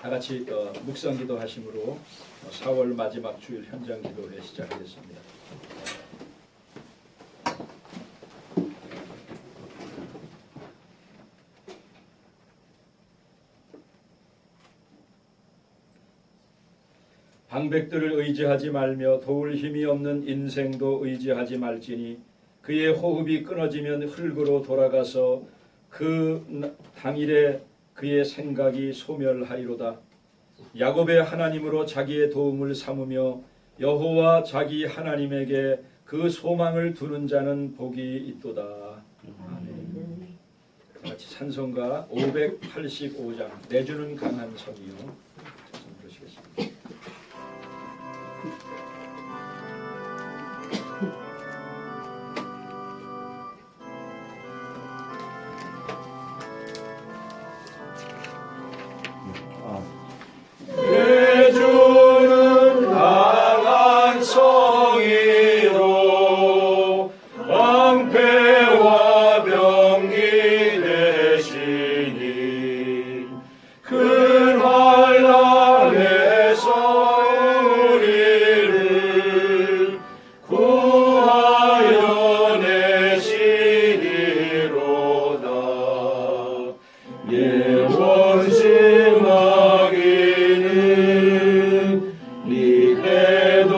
다 같이 묵상기도 하심으로 4월 마지막 주일 현장 기도회 시작하겠습니다. 방백들을 의지하지 말며 도울 힘이 없는 인생도 의지하지 말지니 그의 호흡이 끊어지면 흙으로 돌아가서 그 당일에 그의 생각이 소멸하리로다. 야곱의 하나님으로 자기의 도움을 삼으며 여호와 자기 하나님에게 그 소망을 두는 자는 복이 있도다. 아멘. 같이 찬송가 585장 내주는 강한 섬이요 부르시겠습니다. 내주는 강한 성이요 방패와 병기 되시니 큰 환난에서 우리를 구하여 내시리로다. 내 원심 마귀는 니께도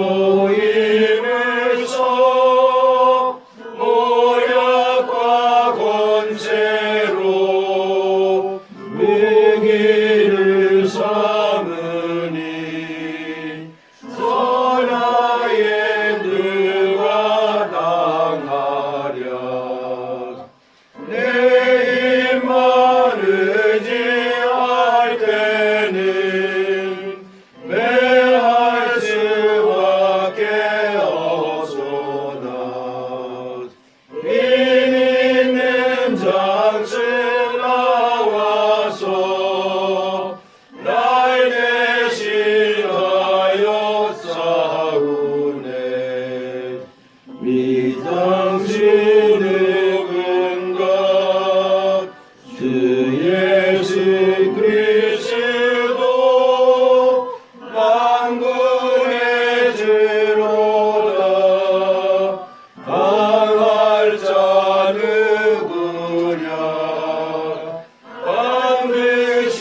힘을 써 모략과 권세로 무기를 삼으니 선하에 누가 당하랴. 내 입만 의지할 때는 매할 수밖에 없소나. 힘 있는 장수 나와서 날 대신하여 싸우네. 미장수 누군가 주 예수 그리스도 만군의 주로다. 강할 자 누구랴. 반드시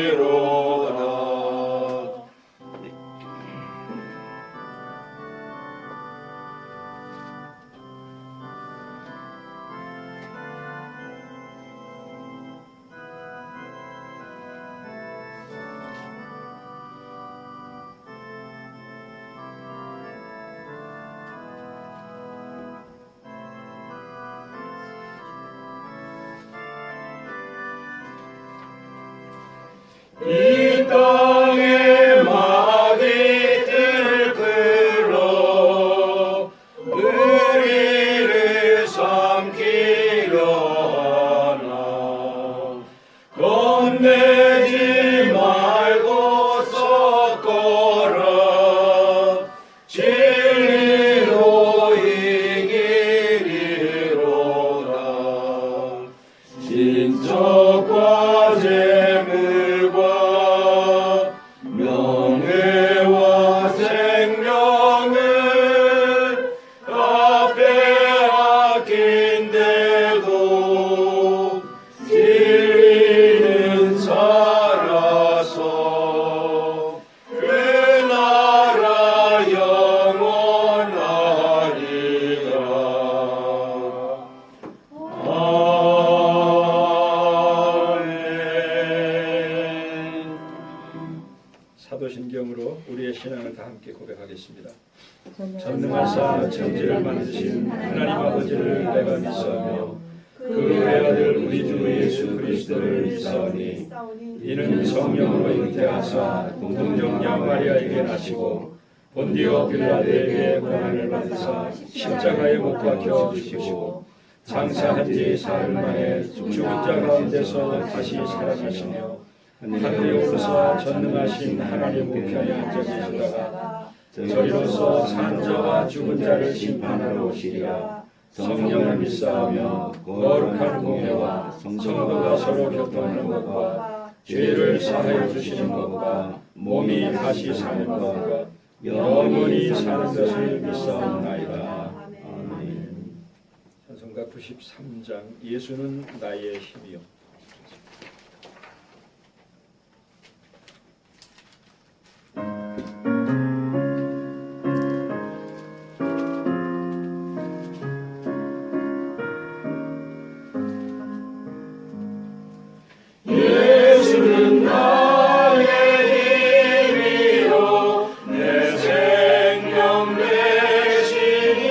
이기리로다. 이 땅에 마귀들 끌어 우리를 삼키려 하나. 겁내지 말고 섞어라. 진리로 이기리로다. 신적과 재물과 명예와 생명을 다 빼앗긴데도 진리는 살아서 그 나라 영원하리라. 아멘. 사도신경으로 우리의 신앙을 다 함께 고백하겠습니다. 전능하사 천지를 만드신 하나님 아버지를 내가 믿사오며 그 외아들 우리 주 예수 그리스도를 믿사오니 이는 성령으로 잉태하사 동정녀 마리아에게 나시고 본디오 빌라도에게 고난을 받으사 십자가에 못 박혀 죽으시고 장사한 지 사흘 만에 죽은 자 가운데서 다시 살아나시며 하늘에 오르사 전능하신 하나님 우편에 앉아 계시다가 저리로서 산 자와 죽은 자를 심판하러 오시리라. 성령을 믿사오며 거룩한 공예와 성도가 서로 교통하는 것과 죄를 사하여 주시는 것과 몸이 다시 사는 것과 영원히 사는 것을 믿사옵나이다. 아멘. 찬송가 93장 예수는 나의 힘이요. 예수는 나의 힘이요 내 생명 되시니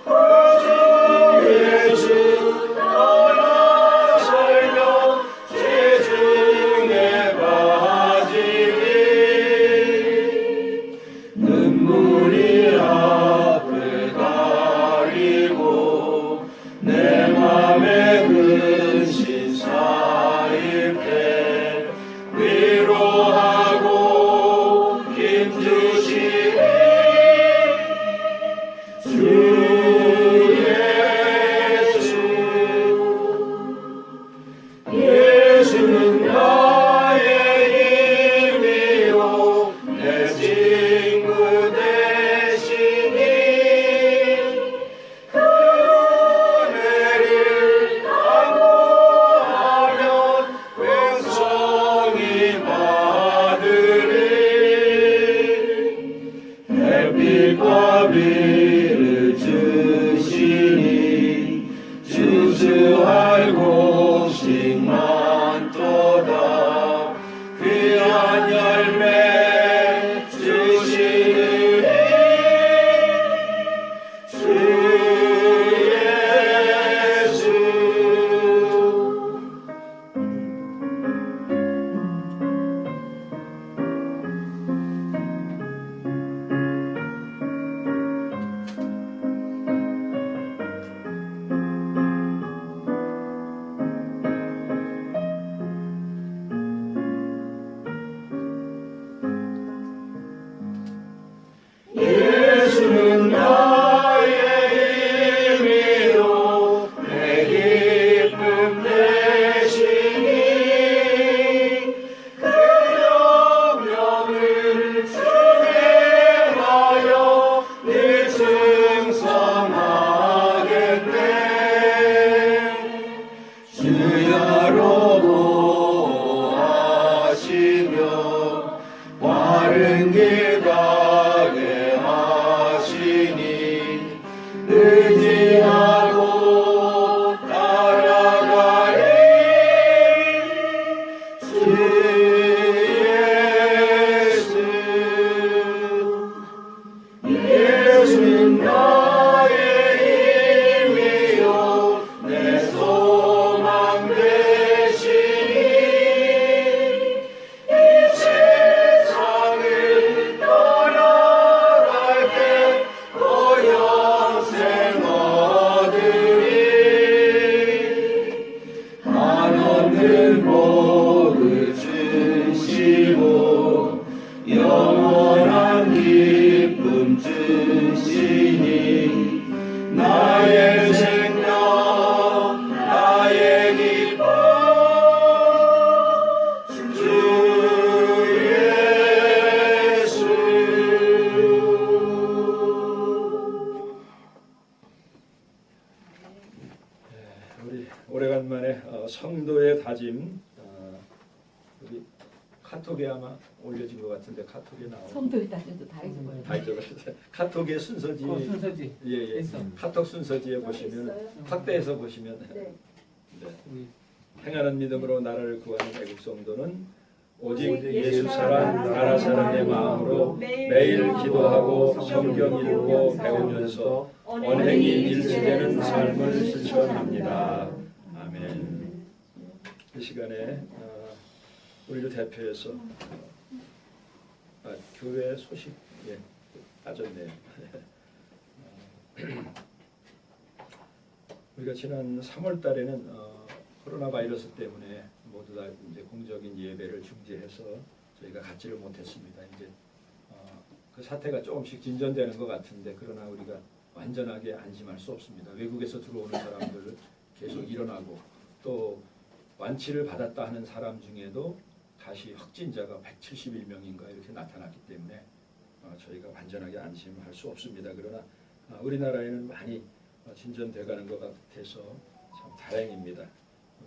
구주 예수 떠나 살며 죄중에 빠지니 눈물이 앞을 가리고 내 맘에 근심 쌓일 때 위로하고 힘주시니 주 예수 예수는 나의 힘이요 내 친구 되시니 그 은혜를 당부하면 영성이 받으리 햇빛과 비를 주시니 주수할 곳이 많도다 귀한 열매 주시느니 주 예수 예수는 나의 힘이요 내 기쁨 되시니 그 영령을 준행하여 늘 충성하겠네 주야로 보호하시며 바른 길 가게 하시니 의지하고 따라가리 주 예수 예수는 나의 힘이요 내 소망 되시니 이 세상을 떠나갈 때 영생 얻으리 한없는 복을 주시고 영원한 기쁨 주시니 나의 생명 나의 기쁨 주 예수 우리 오래간만에 성도의 다짐 우리 카톡에 아마 올려진 것 같은데 카톡에 나온 성도의 다짐도 다 잊어버렸어요. 다 잊어버렸어요. 카톡의 순서지 순서지. 예예 있어. 카톡 순서지에 보시면 있어요? 확대해서 보시면 네. 네. 우리 행하는 믿음으로 나라를 구하는 애국 성도는 오직 오직 예수 사랑 나라 사랑의 마음으로 매일 기도하고 성경 읽고 배우면서 언행이 일치되는 삶을 실천합니다. 아멘. 이 시간에 우리를 대표해서 교회 소식 빠졌네요. 우리가 지난 3월 달에는 코로나 바이러스 때문에 모두 다 이제 공적인 예배를 중지해서 저희가 갖지를 못했습니다. 이제 그 사태가 조금씩 진전되는 것 같은데 그러나 우리가 완전하게 안심할 수 없습니다. 외국에서 들어오는 사람들 계속 일어나고 또 완치를 받았다 하는 사람 중에도 다시 확진자가 171명인가 이렇게 나타났기 때문에 저희가 완전하게 안심할 수 없습니다. 그러나 우리나라에는 많이 진전돼가는 것 같아서 참 다행입니다.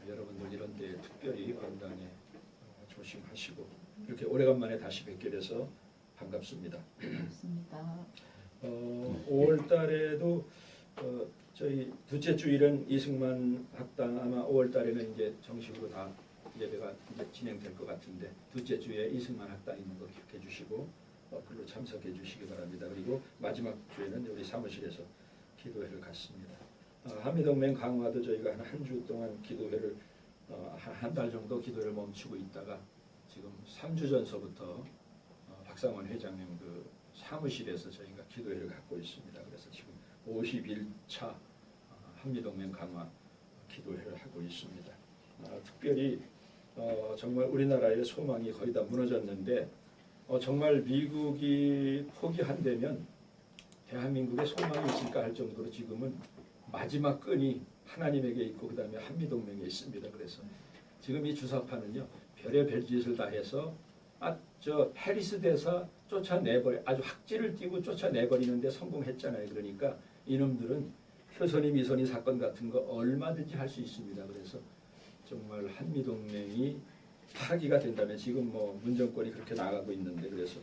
여러분들 이런 데 특별히 건강에 조심하시고 이렇게 오래간만에 다시 뵙게 돼서 반갑습니다. 반갑습니다. 5월 달에도 저희 둘째 주일은 이승만 학당 아마 5월 달에는 이제 정식으로 다 예배가 이제 진행될 것 같은데 둘째 주에 이승만 학당 있는 거 기억해 주시고 글로 참석해 주시기 바랍니다. 그리고 마지막 주에는 우리 사무실에서 기도회를 갖습니다. 한미동맹 강화도 저희가 한 주 동안 기도회를 한 달 정도 기도회를 멈추고 있다가 지금 3주 전서부터 박상원 회장님 그 사무실에서 저희가 기도회를 갖고 있습니다. 그래서 지금 51차 한미동맹 강화 기도회를 하고 있습니다. 특별히 정말 우리나라의 소망이 거의 다 무너졌는데 정말 미국이 포기한다면 대한민국의 소망이 있을까 할 정도로 지금은 마지막 끈이 하나님에게 있고 그 다음에 한미동맹에 있습니다. 그래서 지금 이 주사파는요 별의 별짓을 다 해서 저 해리스 대사 쫓아내버려 아주 학지를 띄고 쫓아내버리는데 성공했잖아요. 그러니까 이놈들은 효선이 미선이 사건 같은 거 얼마든지 할 수 있습니다. 그래서 정말 한미동맹이 파기가 된다면 지금 뭐 문정권이 그렇게 나가고 있는데 그래서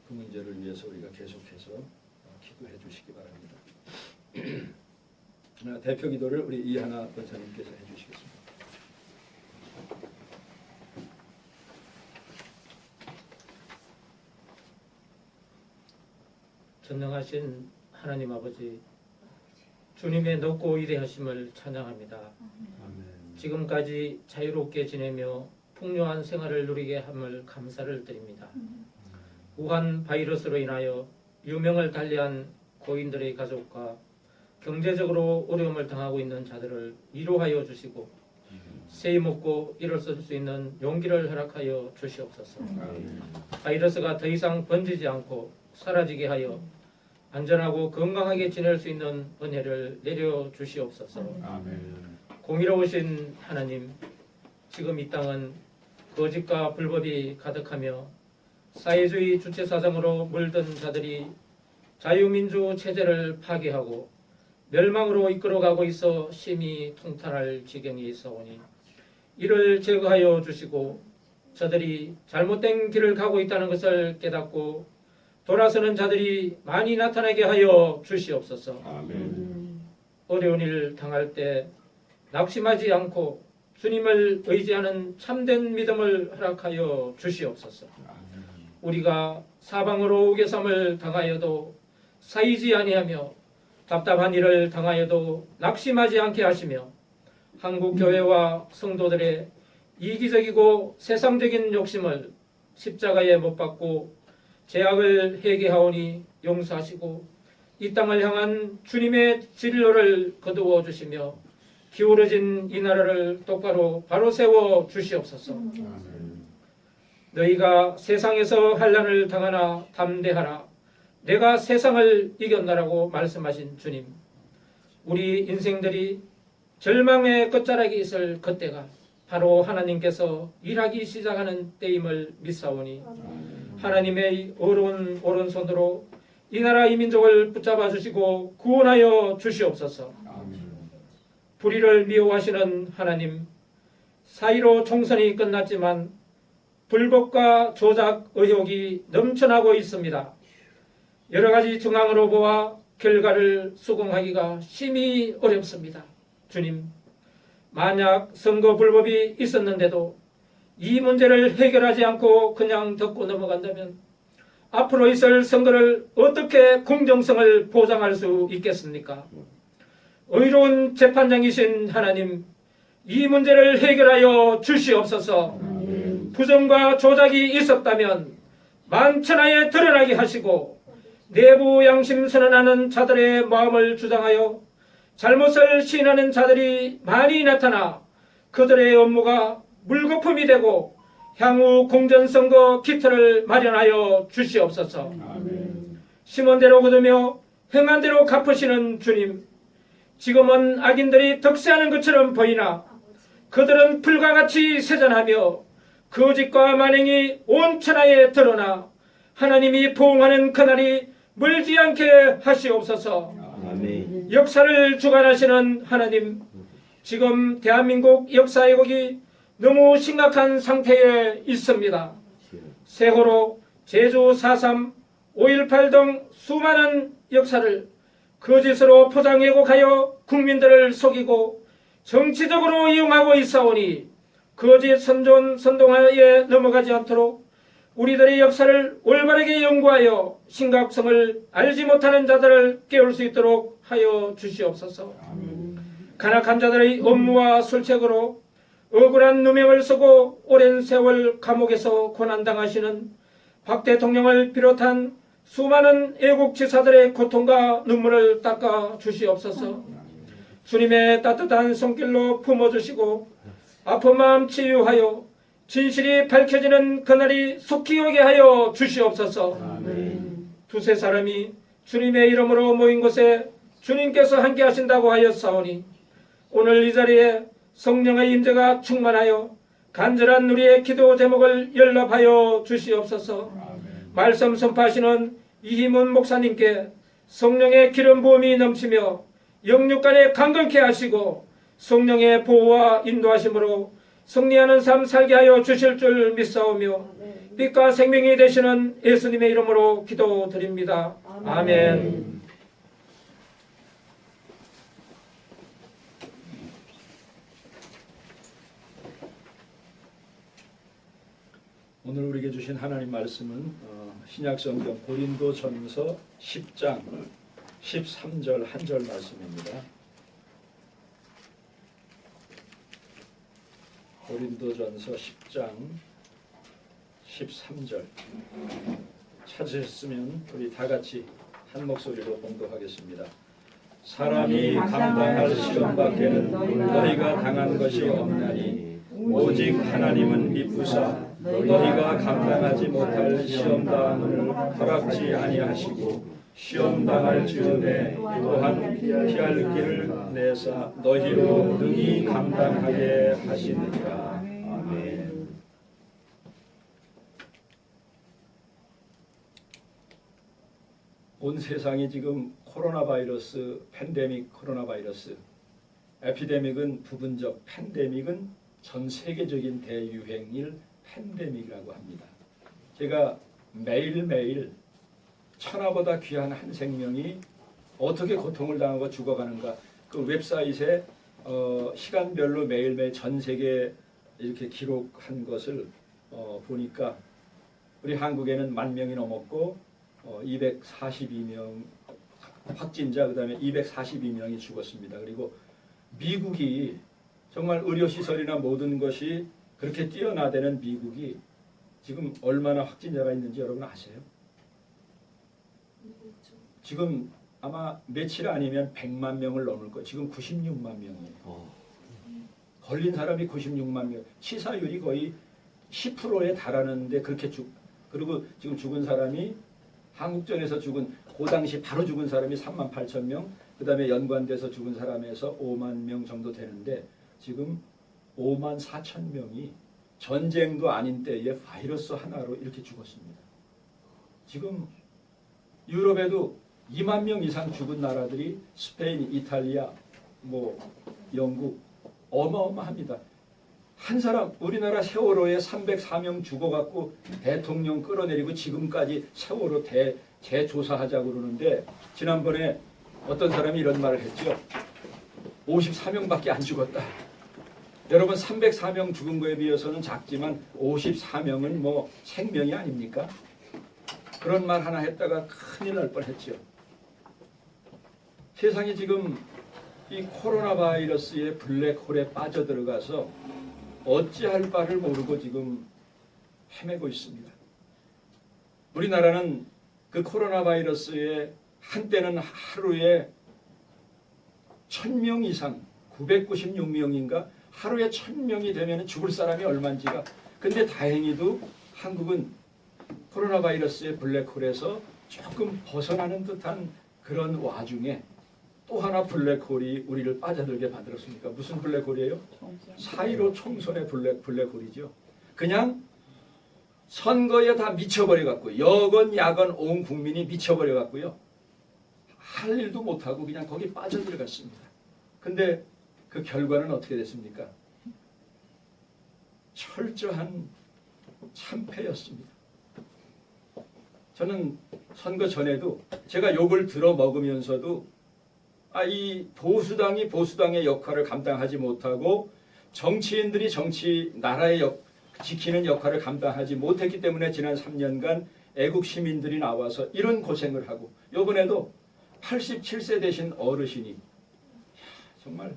그 문제를 위해서 우리가 계속해서 기도해 주시기 바랍니다. 대표 기도를 우리 이하나 권사님께서 해주시겠습니다. 전능하신 하나님 아버지, 주님의 높고 위대하심을 찬양합니다. 지금까지 자유롭게 지내며 풍요한 생활을 누리게 함을 감사를 드립니다. 우한 바이러스로 인하여 유명을 달리한 고인들의 가족과 경제적으로 어려움을 당하고 있는 자들을 위로하여 주시고 세이 먹고 일어설 수 있는 용기를 허락하여 주시옵소서. 바이러스가 더 이상 번지지 않고 사라지게 하여 안전하고 건강하게 지낼 수 있는 은혜를 내려 주시옵소서. 공의로우신 하나님, 지금 이 땅은 거짓과 불법이 가득하며 사회주의 주체사상으로 물든 자들이 자유민주 체제를 파괴하고 멸망으로 이끌어가고 있어 심히 통탄할 지경에 있어오니 이를 제거하여 주시고 저들이 잘못된 길을 가고 있다는 것을 깨닫고 돌아서는 자들이 많이 나타나게 하여 주시옵소서. 어려운 일 당할 때 낙심하지 않고 주님을 의지하는 참된 믿음을 허락하여 주시옵소서. 우리가 사방으로 우겨삼을 당하여도 사이지 아니하며 답답한 일을 당하여도 낙심하지 않게 하시며 한국 교회와 성도들의 이기적이고 세상적인 욕심을 십자가에 못 박고 죄악을 회개하오니 용서하시고 이 땅을 향한 주님의 진로를 거두어 주시며 기울어진 이 나라를 똑바로 바로 세워 주시옵소서. 너희가 세상에서 환난을 당하나 담대하라. 내가 세상을 이겼나라고 말씀하신 주님, 우리 인생들이 절망의 끝자락에 있을 그때가 바로 하나님께서 일하기 시작하는 때임을 믿사오니 하나님의 어려운 오른손으로 이 나라 이 민족을 붙잡아 주시고 구원하여 주시옵소서. 불의를 미워하시는 하나님, 사이로 총선이 끝났지만 불법과 조작 의혹이 넘쳐나고 있습니다. 여러 가지 증황으로 보아 결과를 수긍하기가 심히 어렵습니다. 주님, 만약 선거 불법이 있었는데도 이 문제를 해결하지 않고 그냥 덮고 넘어간다면 앞으로 있을 선거를 어떻게 공정성을 보장할 수 있겠습니까? 의로운 재판장이신 하나님, 이 문제를 해결하여 주시옵소서. 부정과 조작이 있었다면 만천하에 드러나게 하시고 내부 양심 선언하는 자들의 마음을 주장하여 잘못을 시인하는 자들이 많이 나타나 그들의 업무가 물거품이 되고 향후 공정선거 기틀을 마련하여 주시옵소서. 심원대로 거두며 행한 대로 갚으시는 주님, 지금은 악인들이 득세하는 것처럼 보이나 그들은 불과 같이 세잔하며 거짓과 만행이 온 천하에 드러나 하나님이 보응하는 그날이 멀지 않게 하시옵소서. 아멘. 역사를 주관하시는 하나님, 지금 대한민국 역사 왜곡이 너무 심각한 상태에 있습니다. 세월호, 제주 4.3, 5.18 등 수많은 역사를 거짓으로 포장 왜곡하여 국민들을 속이고 정치적으로 이용하고 있사오니 거짓 선전 선동하에 넘어가지 않도록 우리들의 역사를 올바르게 연구하여 심각성을 알지 못하는 자들을 깨울 수 있도록 하여 주시옵소서. 간악한 자들의 업무와 술책으로 억울한 누명을 쓰고 오랜 세월 감옥에서 고난당하시는 박 대통령을 비롯한 수많은 애국지사들의 고통과 눈물을 닦아 주시옵소서. 주님의 따뜻한 손길로 품어주시고 아픈 마음 치유하여 진실이 밝혀지는 그날이 속히 오게 하여 주시옵소서. 두세 사람이 주님의 이름으로 모인 곳에 주님께서 함께 하신다고 하였사오니 오늘 이 자리에 성령의 임재가 충만하여 간절한 우리의 기도 제목을 연락하여 주시옵소서. 말씀 선포하시는 이희문 목사님께 성령의 기름 부음이 넘치며 영육간에 강건케 하시고 성령의 보호와 인도하심으로 승리하는 삶 살게 하여 주실 줄 믿사오며 빛과 생명이 되시는 예수님의 이름으로 기도드립니다. 아멘. 오늘 우리에게 주신 하나님 말씀은 신약성경 고린도전서 10장 13절 한 절 말씀입니다. 고린도전서 10장 13절 찾으셨으면 우리 다 같이 한 목소리로 봉독하겠습니다. 사람이 감당할 시험 밖에는 너희가 당한 것이 없나니 오직 하나님은 미쁘사 너희가 감당하지 못할 시험 당함을 허락지 아니하시고 시험 당할 즈음에 또한 피할 길을 내사 너희로 능히 감당하게 하시느니라. 아멘. 온 세상이 지금 코로나 바이러스, 팬데믹 코로나 바이러스, 에피데믹은 부분적, 팬데믹은 전 세계적인 대유행일 팬데믹이라고 합니다. 제가 매일매일 천하보다 귀한 한 생명이 어떻게 고통을 당하고 죽어가는가 그 웹사이트에 시간별로 매일매일 전 세계 이렇게 기록한 것을 보니까 우리 한국에는 10,000명이 넘었고 242명 확진자 그다음에 242명이 죽었습니다. 그리고 미국이 정말 의료시설이나 모든 것이 그렇게 뛰어나다는 미국이 지금 얼마나 확진자가 있는지 여러분 아세요? 지금 아마 며칠 아니면 100만 명을 넘을 거예요. 지금 96만 명이에요. 걸린 사람이 96만 명. 치사율이 거의 10%에 달하는데 그렇게 그리고 지금 죽은 사람이 한국전에서 죽은 그 당시 바로 죽은 사람이 38,000명. 그다음에 연관돼서 죽은 사람에서 5만 명 정도 되는데 지금 54,000명이 전쟁도 아닌 때에 바이러스 하나로 이렇게 죽었습니다. 지금 유럽에도 2만 명 이상 죽은 나라들이 스페인, 이탈리아, 영국 어마어마합니다. 한 사람 우리나라 세월호에 304명 죽어갖고 대통령 끌어내리고 지금까지 세월호 재조사하자고 그러는데 지난번에 어떤 사람이 이런 말을 했죠. 54명밖에 안 죽었다. 여러분 304명 죽은 거에 비해서는 작지만 54명은 생명이 아닙니까? 그런 말 하나 했다가 큰일 날 뻔했죠. 세상이 지금 이 코로나 바이러스의 블랙홀에 빠져들어가서 어찌할 바를 모르고 지금 헤매고 있습니다. 우리나라는 그 코로나 바이러스에 한때는 하루에 1,000명 이상 996명인가 하루에 1,000명이 되면 죽을 사람이 얼마인지가 근데 다행히도 한국은 코로나 바이러스의 블랙홀에서 조금 벗어나는 듯한 그런 와중에 또 하나 블랙홀이 우리를 빠져들게 만들었습니까? 무슨 블랙홀이에요? 4.15 총선의 블랙홀이죠. 그냥 선거에 다 미쳐버려갖고 여건 야건 온 국민이 미쳐버려갖고요. 할 일도 못하고 그냥 거기 빠져들어갔습니다. 근데 그 결과는 어떻게 됐습니까? 철저한 참패였습니다. 저는 선거 전에도 제가 욕을 들어 먹으면서도 이 보수당이 보수당의 역할을 감당하지 못하고 정치인들이 나라의 지키는 역할을 감당하지 못했기 때문에 지난 3년간 애국 시민들이 나와서 이런 고생을 하고 이번에도 87세 되신 어르신이 정말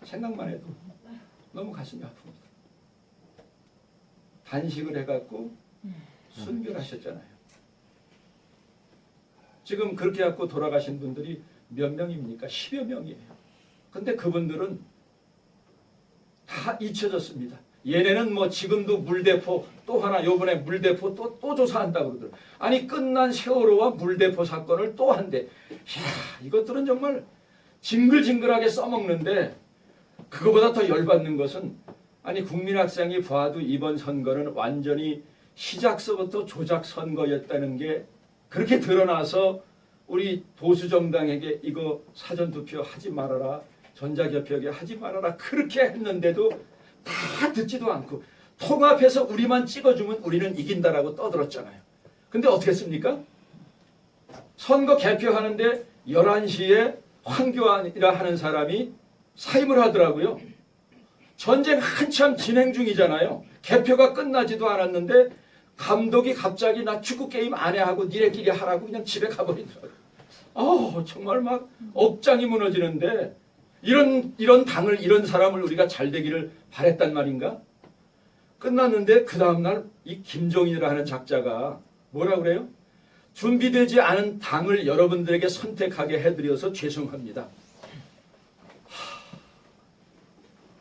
생각만 해도 너무 가슴이 아픕니다. 단식을 해갖고 순결하셨잖아요. 지금 그렇게 갖고 돌아가신 분들이 몇 명입니까? 10여 명이에요. 근데 그분들은 다 잊혀졌습니다. 얘네는 뭐 지금도 물대포 또 하나 요번에 물대포 또 조사한다고 그러더라고요. 아니 끝난 세월호와 물대포 사건을 또 한대. 이야, 이것들은 정말 징글징글하게 써먹는데 그거보다 더 열받는 것은 아니 국민학생이 봐도 이번 선거는 완전히 시작서부터 조작 선거였다는 게 그렇게 드러나서 우리 보수정당에게 이거 사전투표 하지 말아라, 전자개표에 하지 말아라 그렇게 했는데도 다 듣지도 않고 통합해서 우리만 찍어주면 우리는 이긴다라고 떠들었잖아요. 근데 어떻게 했습니까? 선거 개표하는데 11시에 황교안이라 하는 사람이 사임을 하더라고요. 전쟁 한참 진행 중이잖아요. 개표가 끝나지도 않았는데 감독이 갑자기 나 축구 게임 안 해 하고 니네끼리 하라고 그냥 집에 가버리더라고요. 정말 막 억장이 무너지는데 이런 당을 이런 사람을 우리가 잘 되기를 바랬단 말인가? 끝났는데 그 다음날 이 김종인이라 하는 작자가 뭐라 그래요? 준비되지 않은 당을 여러분들에게 선택하게 해드려서 죄송합니다.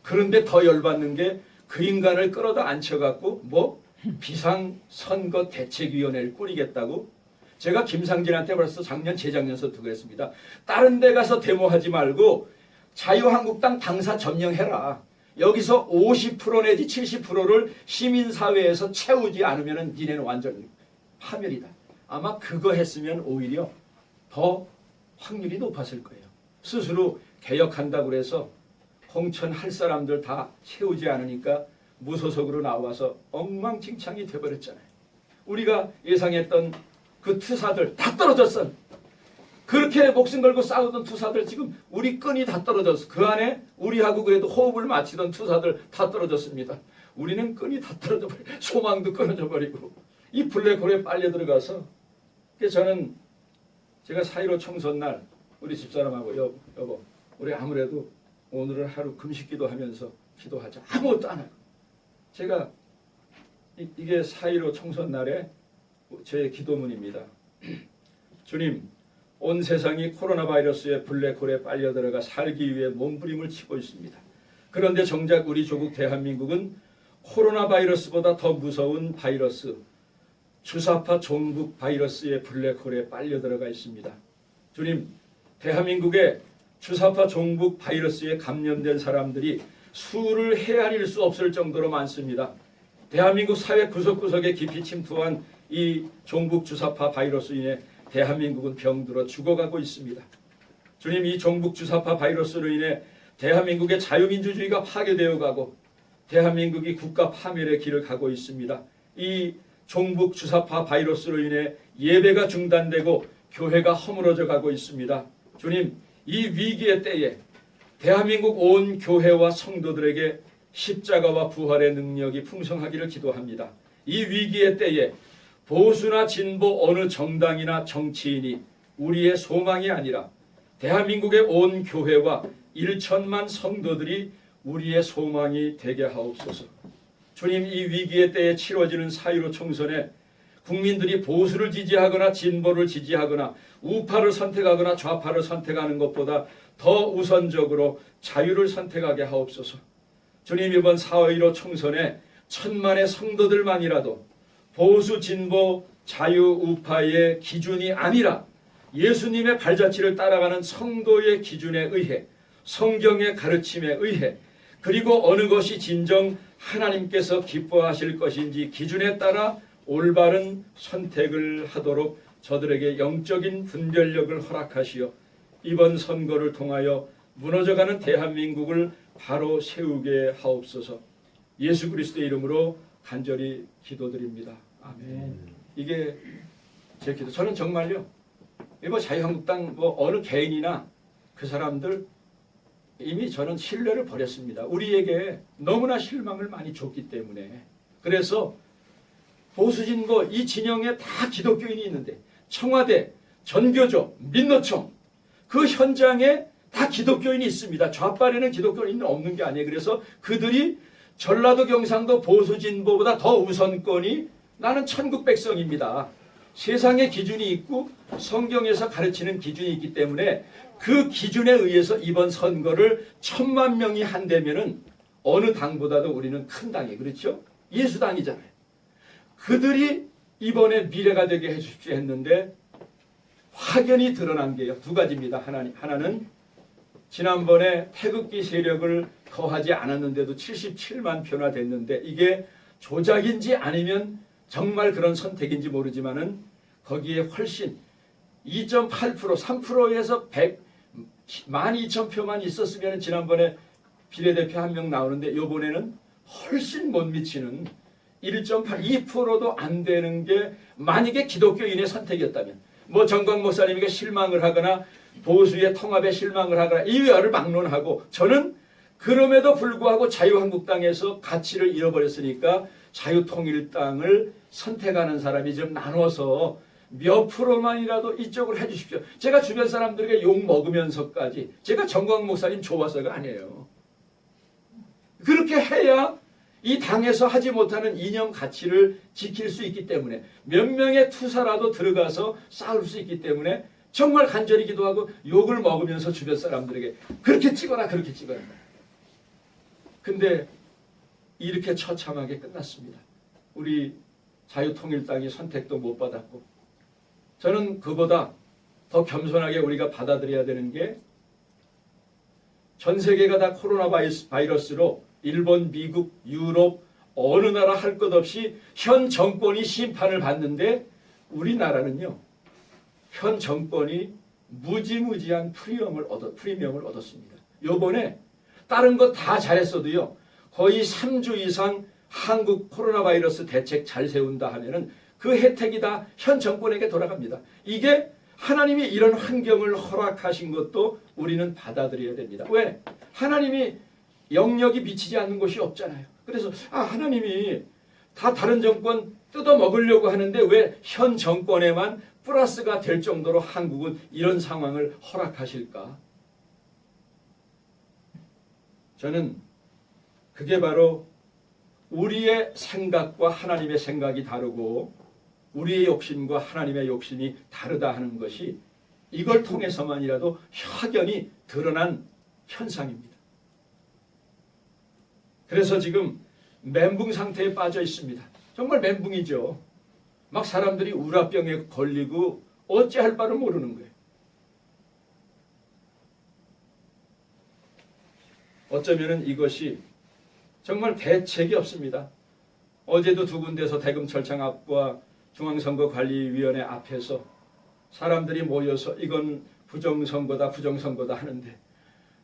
그런데 더 열받는 게 그 인간을 끌어다 앉혀갖고 비상선거 대책위원회를 꾸리겠다고? 제가 김상진한테 벌써 작년 재작년서부터 그랬습니다. 다른 데 가서 데모하지 말고 자유한국당 당사 점령해라. 여기서 50% 내지 70%를 시민사회에서 채우지 않으면 니네는 완전 파멸이다. 아마 그거 했으면 오히려 더 확률이 높았을 거예요. 스스로 개혁한다고 그래서 공천할 사람들 다 채우지 않으니까 무소속으로 나와서 엉망진창이 돼버렸잖아요. 우리가 예상했던 그 투사들 다 떨어졌어. 그렇게 목숨 걸고 싸우던 투사들 지금 우리 끈이 다 떨어졌어. 그 안에 우리하고 그래도 호흡을 맞추던 투사들 다 떨어졌습니다. 우리는 끈이 다 떨어져 버리고 소망도 끊어져 버리고 이 블랙홀에 빨려 들어가서 그래서 저는 제가 4.15 총선 날 우리 집사람하고 여보 우리 아무래도 오늘은 하루 금식기도 하면서 기도하자. 아무것도 안 하고 제가 이게 4.15 총선 날에 제 기도문입니다. 주님, 온 세상이 코로나 바이러스의 블랙홀에 빨려 들어가 살기 위해 몸부림을 치고 있습니다. 그런데 정작 우리 조국 대한민국은 코로나 바이러스보다 더 무서운 바이러스, 주사파 종북 바이러스의 블랙홀에 빨려 들어가 있습니다. 주님, 대한민국의 주사파 종북 바이러스에 감염된 사람들이 수를 헤아릴 수 없을 정도로 많습니다. 대한민국 사회 구석구석에 깊이 침투한 이 종북 주사파 바이러스로 인해 대한민국은 병들어 죽어가고 있습니다. 주님, 이 종북 주사파 바이러스로 인해 대한민국의 자유민주주의가 파괴되어 가고 대한민국이 국가 파멸의 길을 가고 있습니다. 이 종북 주사파 바이러스로 인해 예배가 중단되고 교회가 허물어져 가고 있습니다. 주님, 이 위기의 때에 대한민국 온 교회와 성도들에게 십자가와 부활의 능력이 풍성하기를 기도합니다. 이 위기의 때에 보수나 진보 어느 정당이나 정치인이 우리의 소망이 아니라 대한민국의 온 교회와 1천만 성도들이 우리의 소망이 되게 하옵소서. 주님, 이 위기의 때에 치러지는 4.15 총선에 국민들이 보수를 지지하거나 진보를 지지하거나 우파를 선택하거나 좌파를 선택하는 것보다 더 우선적으로 자유를 선택하게 하옵소서. 주님, 이번 4.15 총선에 천만의 성도들만이라도 보수 진보 자유 우파의 기준이 아니라 예수님의 발자취를 따라가는 성도의 기준에 의해, 성경의 가르침에 의해, 그리고 어느 것이 진정 하나님께서 기뻐하실 것인지 기준에 따라 올바른 선택을 하도록 저들에게 영적인 분별력을 허락하시어 이번 선거를 통하여 무너져가는 대한민국을 바로 세우게 하옵소서. 예수 그리스도의 이름으로 간절히 기도드립니다. 아멘. 이게 제 기도. 저는 정말요, 뭐 자유한국당 뭐 어느 개인이나 그 사람들 이미 저는 신뢰를 버렸습니다. 우리에게 너무나 실망을 많이 줬기 때문에. 그래서 보수진보 이 진영에 다 기독교인이 있는데, 청와대, 전교조, 민노총 그 현장에 다 기독교인이 있습니다. 좌빨에는 기독교인은 없는 게 아니에요. 그래서 그들이 전라도 경상도 보수진보보다 더 우선권이 나는 천국 백성입니다. 세상의 기준이 있고 성경에서 가르치는 기준이 있기 때문에 그 기준에 의해서 이번 선거를 1000만 명이 한다면은 어느 당보다도 우리는 큰 당이에요. 그렇죠? 예수당이잖아요. 그들이 이번에 미래가 되게 해주십시오 했는데 확연히 드러난 게요, 두 가지입니다. 하나는 지난번에 태극기 세력을 더하지 않았는데도 77만 표나 됐는데 이게 조작인지 아니면 정말 그런 선택인지 모르지만은 거기에 훨씬 2.8% 3%에서 12,000표만 있었으면 지난번에 비례대표 한 명 나오는데 이번에는 훨씬 못 미치는 1.8, 2%도 안 되는 게 만약에 기독교인의 선택이었다면, 뭐 정광 목사님에게 실망을 하거나 보수의 통합에 실망을 하거나 이외를 막론하고, 저는 그럼에도 불구하고 자유한국당에서 가치를 잃어버렸으니까 자유통일당을 선택하는 사람이 좀 나눠서 몇 프로만이라도 이쪽으로 해주십시오. 제가 주변 사람들에게 욕 먹으면서까지 제가 정광 목사님 좋아서가 아니에요. 그렇게 해야 이 당에서 하지 못하는 이념 가치를 지킬 수 있기 때문에, 몇 명의 투사라도 들어가서 싸울 수 있기 때문에 정말 간절히 기도하고 욕을 먹으면서 주변 사람들에게 그렇게 찍어라 그렇게 찍어라. 근데 이렇게 처참하게 끝났습니다. 우리 자유통일당이 선택도 못 받았고, 저는 그보다 더 겸손하게 우리가 받아들여야 되는 게, 전 세계가 다 코로나 바이러스로 일본, 미국, 유럽 어느 나라 할 것 없이 현 정권이 심판을 받는데 우리나라는요, 현 정권이 무지무지한 프리미엄을 얻었습니다. 요번에 다른 거 다 잘했어도요, 거의 3주 이상 한국 코로나 바이러스 대책 잘 세운다 하면은 그 혜택이 다 현 정권에게 돌아갑니다. 이게 하나님이 이런 환경을 허락하신 것도 우리는 받아들여야 됩니다. 왜? 하나님이 영역이 미치지 않는 곳이 없잖아요. 그래서 하나님이 다 다른 정권 뜯어먹으려고 하는데 왜 현 정권에만 플러스가 될 정도로 한국은 이런 상황을 허락하실까? 저는 그게 바로 우리의 생각과 하나님의 생각이 다르고 우리의 욕심과 하나님의 욕심이 다르다 하는 것이 이걸 통해서만이라도 확연히 드러난 현상입니다. 그래서 지금 멘붕 상태에 빠져 있습니다. 정말 멘붕이죠. 막 사람들이 우라병에 걸리고 어찌할 바를 모르는 거예요. 어쩌면 이것이 정말 대책이 없습니다. 어제도 두 군데서 대금철창 앞과 중앙선거관리위원회 앞에서 사람들이 모여서 이건 부정선거다 부정선거다 하는데,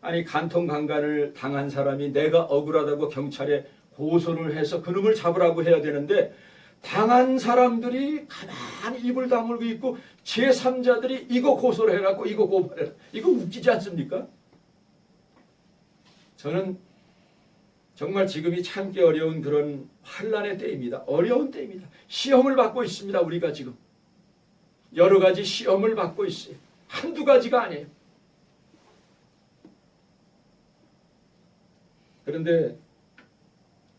아니 간통강간을 당한 사람이 내가 억울하다고 경찰에 고소를 해서 그놈을 잡으라고 해야 되는데, 당한 사람들이 가만히 입을 다물고 있고 제3자들이 이거 고소를 해라고 이거 고발해라. 이거 웃기지 않습니까? 저는 정말 지금이 참기 어려운 그런 환란의 때입니다. 어려운 때입니다. 시험을 받고 있습니다. 우리가 지금 여러 가지 시험을 받고 있어요. 한두 가지가 아니에요. 그런데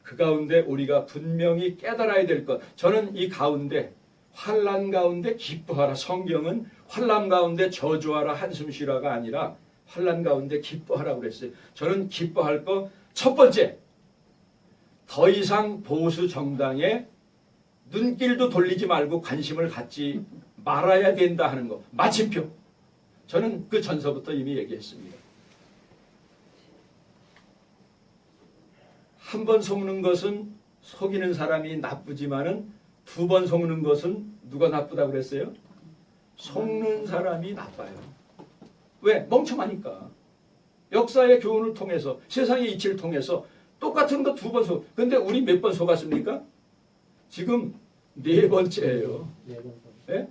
그 가운데 우리가 분명히 깨달아야 될 것, 저는 이 가운데 환란 가운데 기뻐하라, 성경은 환란 가운데 저주하라 한숨 쉬라가 아니라 환란 가운데 기뻐하라고 그랬어요. 저는 기뻐할 거 첫 번째, 더 이상 보수 정당에 눈길도 돌리지 말고 관심을 갖지 말아야 된다 하는 거, 마침표. 저는 그 전서부터 이미 얘기했습니다. 한 번 속는 것은 속이는 사람이 나쁘지만은 두 번 속는 것은 누가 나쁘다고 그랬어요? 속는 사람이 나빠요. 왜? 멍청하니까. 역사의 교훈을 통해서, 세상의 이치를 통해서 똑같은 거 두 번 속. 근데 우리 몇 번 속았습니까? 지금 4번째예요. 네?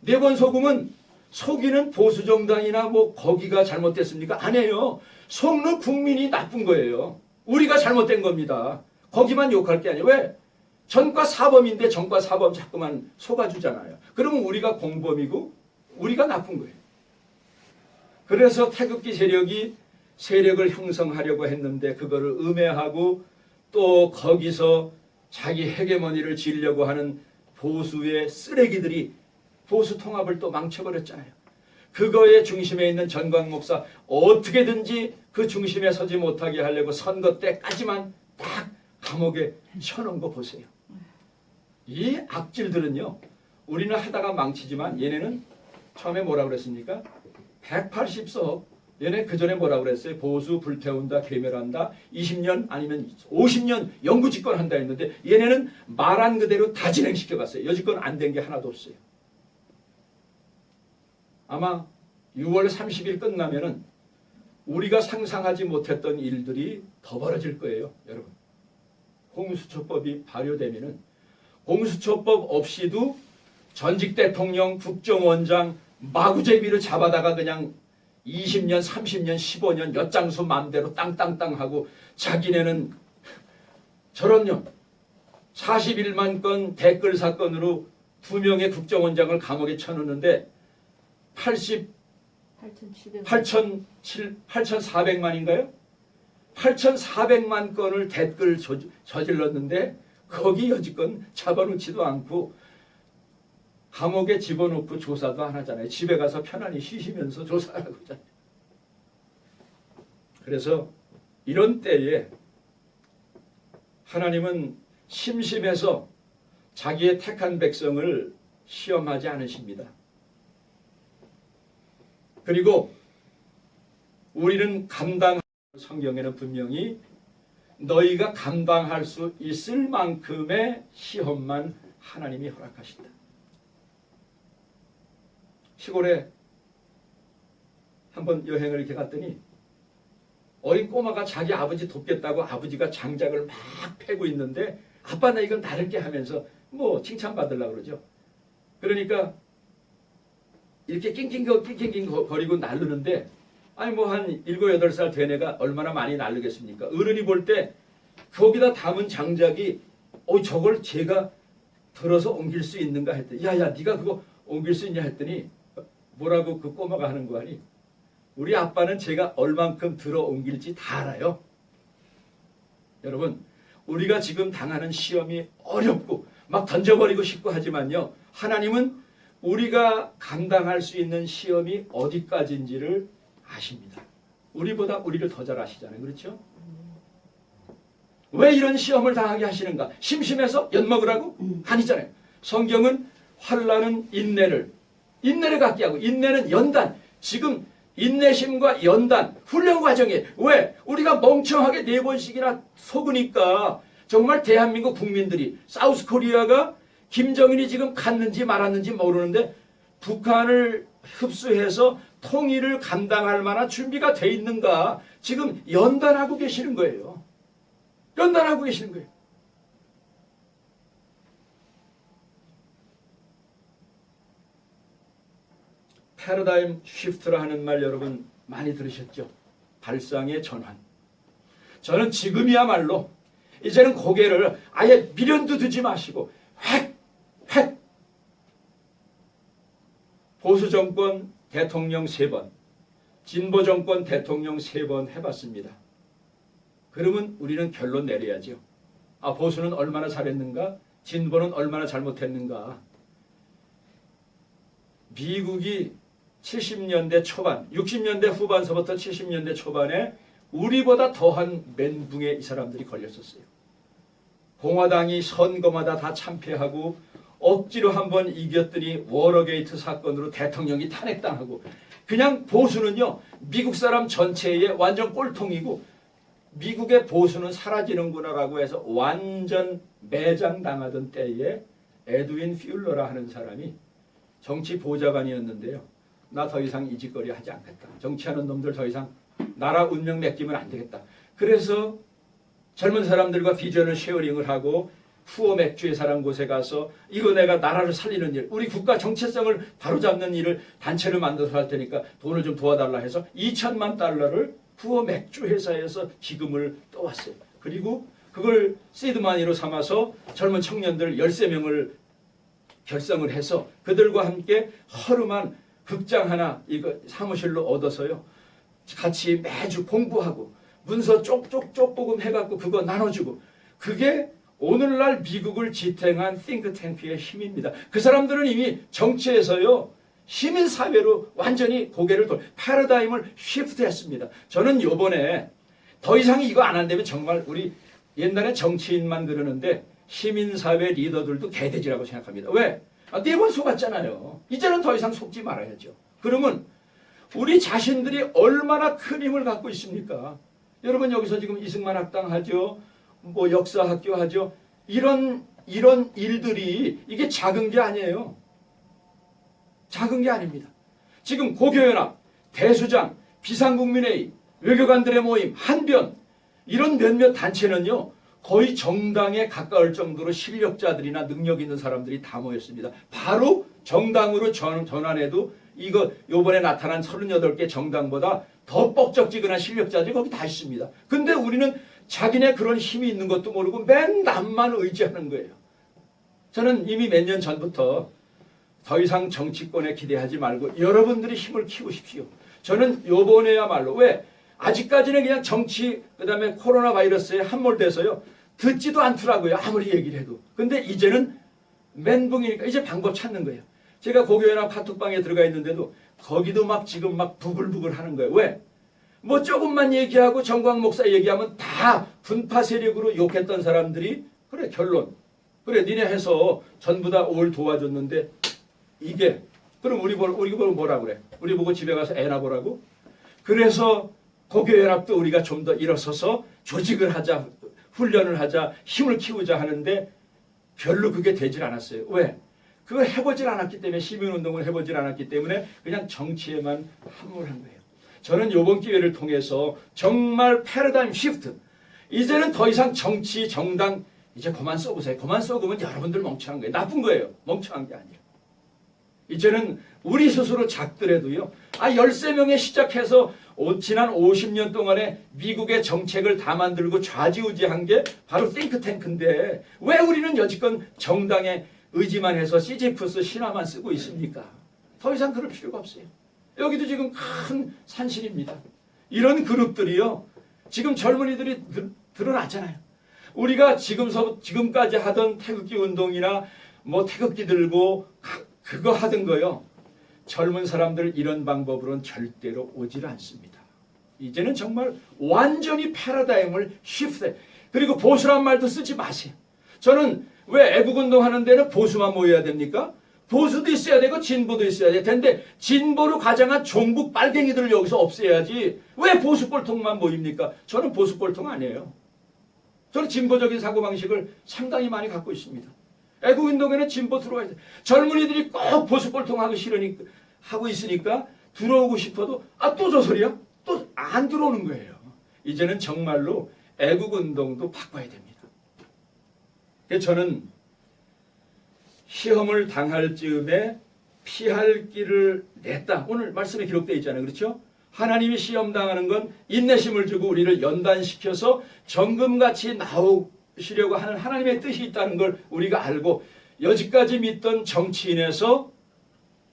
4번 속으면 속이는 보수정당이나 뭐 거기가 잘못됐습니까? 아니에요. 속는 국민이 나쁜 거예요. 우리가 잘못된 겁니다. 거기만 욕할 게 아니에요. 왜? 전과 사범인데 전과 사범 자꾸만 속아주잖아요. 그러면 우리가 공범이고 우리가 나쁜 거예요. 그래서 태극기 세력이 세력을 형성하려고 했는데 그거를 음해하고 또 거기서 자기 헤게모니를 지으려고 하는 보수의 쓰레기들이 보수 통합을 또 망쳐버렸잖아요. 그거의 중심에 있는 전광 목사 어떻게든지 그 중심에 서지 못하게 하려고 선거 때까지만 딱 감옥에 쳐놓은 거 보세요. 이 악질들은요, 우리는 하다가 망치지만 얘네는 처음에 뭐라 그랬습니까? 180석. 얘네 그 전에 뭐라 그랬어요? 보수 불태운다, 괴멸한다, 20년 아니면 50년 영구 집권한다 했는데 얘네는 말한 그대로 다 진행시켜갔어요. 여지껏 안 된 게 하나도 없어요. 아마 6월 30일 끝나면은 우리가 상상하지 못했던 일들이 더 벌어질 거예요, 여러분. 공수처법이 발효되면은 공수처법 없이도 전직 대통령, 국정원장 마구제비를 잡아다가 그냥 20년, 30년, 15년 엿장수 마음대로 땅땅땅 하고 자기네는 저런요 41만 건 댓글 사건으로 2명의 국정원장을 감옥에 쳐넣는데 8,400만인가요? 8,400만 건을 댓글 저질렀는데 거기 여지껏 잡아놓지도 않고 감옥에 집어넣고 조사도 안 하잖아요. 집에 가서 편안히 쉬시면서 조사하고 있잖아요. 그래서 이런 때에 하나님은 심심해서 자기의 택한 백성을 시험하지 않으십니다. 그리고 우리는 성경에는 분명히 너희가 감당할 수 있을 만큼의 시험만 하나님이 허락하신다. 시골에 한번 여행을 이렇게 갔더니 어린 꼬마가 자기 아버지 돕겠다고 아버지가 장작을 막 패고 있는데 아빠 나 이건 나를게 하면서 뭐 칭찬받으려고 그러죠. 그러니까 이렇게 낑낑 거리고 날르는데 아니 뭐 한 7, 8살 된 애가 얼마나 많이 날르겠습니까? 어른이 볼 때 거기다 담은 장작이 저걸 제가 들어서 옮길 수 있는가 했더니 야야 네가 그거 옮길 수 있냐 했더니 뭐라고 그 꼬마가 하는 거 아니? 우리 아빠는 제가 얼만큼 들어 옮길지 다 알아요. 여러분 우리가 지금 당하는 시험이 어렵고 막 던져버리고 싶고 하지만요. 하나님은 우리가 감당할 수 있는 시험이 어디까지인지를 아십니다. 우리보다 우리를 더 잘 아시잖아요. 그렇죠? 왜 이런 시험을 당하게 하시는가? 심심해서 엿먹으라고? 아니잖아요. 성경은 환난은 인내를 갖게 하고 인내는 연단. 지금 인내심과 연단 훈련 과정에 왜? 우리가 멍청하게 4번씩이나 속으니까 정말 대한민국 국민들이 사우스코리아가 김정일이 지금 갔는지 말았는지 모르는데 북한을 흡수해서 통일을 감당할 만한 준비가 돼 있는가 지금 연단하고 계시는 거예요. 연단하고 계시는 거예요. 패러다임 쉬프트라 하는 말 여러분 많이 들으셨죠? 발상의 전환. 저는 지금이야말로 이제는 고개를 아예 미련도 두지 마시고 획 보수정권 대통령 3번, 진보정권 대통령 3번 해봤습니다. 그러면 우리는 결론 내려야죠. 보수는 얼마나 잘했는가? 진보는 얼마나 잘못했는가? 미국이 70년대 초반, 60년대 후반서부터 70년대 초반에 우리보다 더한 멘붕에 이 사람들이 걸렸었어요. 공화당이 선거마다 다 참패하고 억지로 한번 이겼더니 워러게이트 사건으로 대통령이 탄핵당하고, 그냥 보수는요 미국 사람 전체에 완전 꼴통이고 미국의 보수는 사라지는구나라고 해서 완전 매장당하던 때에 에드윈 퓨러라 하는 사람이 정치 보좌관이었는데요. 나 더 이상 이 짓거리 하지 않겠다. 정치하는 놈들 더 이상 나라 운명 맡기면 안 되겠다. 그래서 젊은 사람들과 비전을 쉐어링을 하고 후어 맥주에 사는 곳에 가서 이거 내가 나라를 살리는 일, 우리 국가 정체성을 바로잡는 일을 단체를 만들어서 할 테니까 돈을 좀 도와달라 해서 $2,000만 후어 맥주 회사에서 기금을 떠왔어요. 그리고 그걸 시드마니로 삼아서 젊은 청년들 13명을 결성을 해서 그들과 함께 허름한 극장 하나 이거 사무실로 얻어서요 같이 매주 공부하고 문서 쪽쪽쪽 보금 해갖고 그거 나눠주고, 그게 오늘날 미국을 지탱한 띵크탱크의 힘입니다. 그 사람들은 이미 정치에서요 시민사회로 완전히 고개를 패러다임을 쉬프트했습니다. 저는 요번에 더 이상 이거 안 한다면 정말 우리 옛날에 정치인만 그러는데 시민사회 리더들도 개돼지라고 생각합니다. 왜? 4번 속았잖아요. 이제는 더 이상 속지 말아야죠. 그러면 우리 자신들이 얼마나 큰 힘을 갖고 있습니까? 여러분 여기서 지금 이승만 학당 하죠. 뭐 역사학교 하죠. 이런 일들이 이게 작은 게 아니에요. 작은 게 아닙니다. 지금 고교연합, 대수장, 비상국민회의, 외교관들의 모임, 한변 이런 몇몇 단체는요 거의 정당에 가까울 정도로 실력자들이나 능력 있는 사람들이 다 모였습니다. 바로 정당으로 전환해도 이거 요번에 나타난 38개 정당보다 더 뻑적지근한 실력자들이 거기 다 있습니다. 근데 우리는 자기네 그런 힘이 있는 것도 모르고 맨 남만 의지하는 거예요. 저는 이미 몇 년 전부터 더 이상 정치권에 기대하지 말고 여러분들이 힘을 키우십시오. 저는 요번에야말로 왜 아직까지는 그냥 정치 그다음에 코로나 바이러스에 함몰돼서요 듣지도 않더라고요. 아무리 얘기를 해도. 근데 이제는 멘붕이니까 이제 방법 찾는 거예요. 제가 고교연합 카톡방에 들어가 있는데도 거기도 막 지금 막 부글부글 하는 거예요. 왜? 뭐 조금만 얘기하고 정광 목사 얘기하면 다 분파 세력으로 욕했던 사람들이 그래 결론 그래 니네 해서 전부 다 올 도와줬는데 이게 그럼 우리 보고 뭐라 그래? 우리 보고 집에 가서 애나 보라고? 그래서 고교연합도 우리가 좀 더 일어서서 조직을 하자, 훈련을 하자, 힘을 키우자 하는데 별로 그게 되질 않았어요. 왜? 그거 해보질 않았기 때문에, 시민운동을 해보질 않았기 때문에 그냥 정치에만 함몰한 거예요. 저는 이번 기회를 통해서 정말 패러다임 시프트, 이제는 더 이상 정치, 정당 이제 그만 써보세요. 그만 써보면 여러분들 멍청한 거예요. 나쁜 거예요. 멍청한 게 아니에요. 이제는 우리 스스로 작더라도요. 13명에 시작해서 지난 50년 동안에 미국의 정책을 다 만들고 좌지우지한 게 바로 띵크탱크인데 왜 우리는 여지껏 정당에 의지만 해서 시지프스 신화만 쓰고 있습니까? 더 이상 그럴 필요가 없어요. 여기도 지금 큰 산실입니다. 이런 그룹들이요. 지금 젊은이들이 드러났잖아요. 우리가 지금까지 하던 태극기 운동이나 뭐 태극기 들고 그거 하던 거요. 젊은 사람들 이런 방법으로는 절대로 오질 않습니다. 이제는 정말 완전히 패러다임을 쉬프트. 그리고 보수란 말도 쓰지 마세요. 저는 왜 애국운동 하는 데는 보수만 모여야 됩니까? 보수도 있어야 되고 진보도 있어야 될 텐데 진보로 가장한 종북 빨갱이들을 여기서 없애야지 왜 보수 꼴통만 모입니까? 저는 보수 꼴통 아니에요. 저는 진보적인 사고방식을 상당히 많이 갖고 있습니다. 애국운동에는 진보 들어와야 돼. 젊은이들이 꼭 보수 꼴통하고 싫으니까 하고 있으니까 들어오고 싶어도 또 저 소리야? 또 안 들어오는 거예요. 이제는 정말로 애국운동도 바꿔야 됩니다. 그래서 저는 시험을 당할 즈음에 피할 길을 냈다. 오늘 말씀에 기록되어 있잖아요. 그렇죠? 하나님이 시험 당하는 건 인내심을 주고 우리를 연단시켜서 정금같이 나오시려고 하는 하나님의 뜻이 있다는 걸 우리가 알고 여지까지 믿던 정치인에서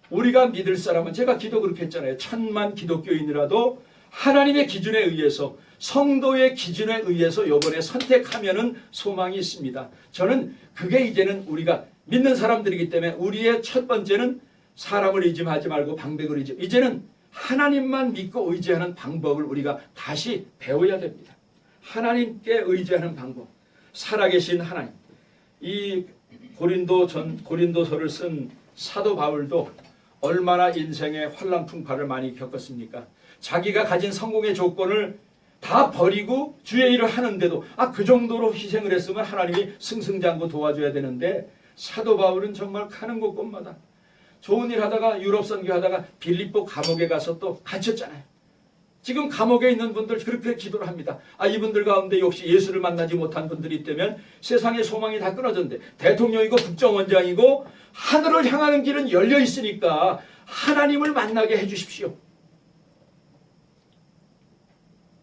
우리가 믿을 사람은 제가 기도 그렇게 했잖아요. 1000만 기독교인이라도 하나님의 기준에 의해서 성도의 기준에 의해서 이번에 선택하면은 소망이 있습니다. 저는 그게 이제는 우리가 믿는 사람들이기 때문에 우리의 첫 번째는 사람을 의지하지 말고 방백을 의지. 이제는 하나님만 믿고 의지하는 방법을 우리가 다시 배워야 됩니다. 하나님께 의지하는 방법. 살아계신 하나님. 이 고린도서를 쓴 사도 바울도 얼마나 인생의 환난풍파를 많이 겪었습니까? 자기가 가진 성공의 조건을 다 버리고 주의 일을 하는데도 그 정도로 희생을 했으면 하나님이 승승장구 도와줘야 되는데, 사도 바울은 정말 가는 곳곳마다 좋은 일 하다가 유럽 선교하다가 빌립보 감옥에 가서 또 갇혔잖아요. 지금 감옥에 있는 분들 그렇게 기도를 합니다. 이분들 가운데 역시 예수를 만나지 못한 분들이 있다면 세상의 소망이 다 끊어졌는데, 대통령이고 국정원장이고 하늘을 향하는 길은 열려 있으니까 하나님을 만나게 해주십시오.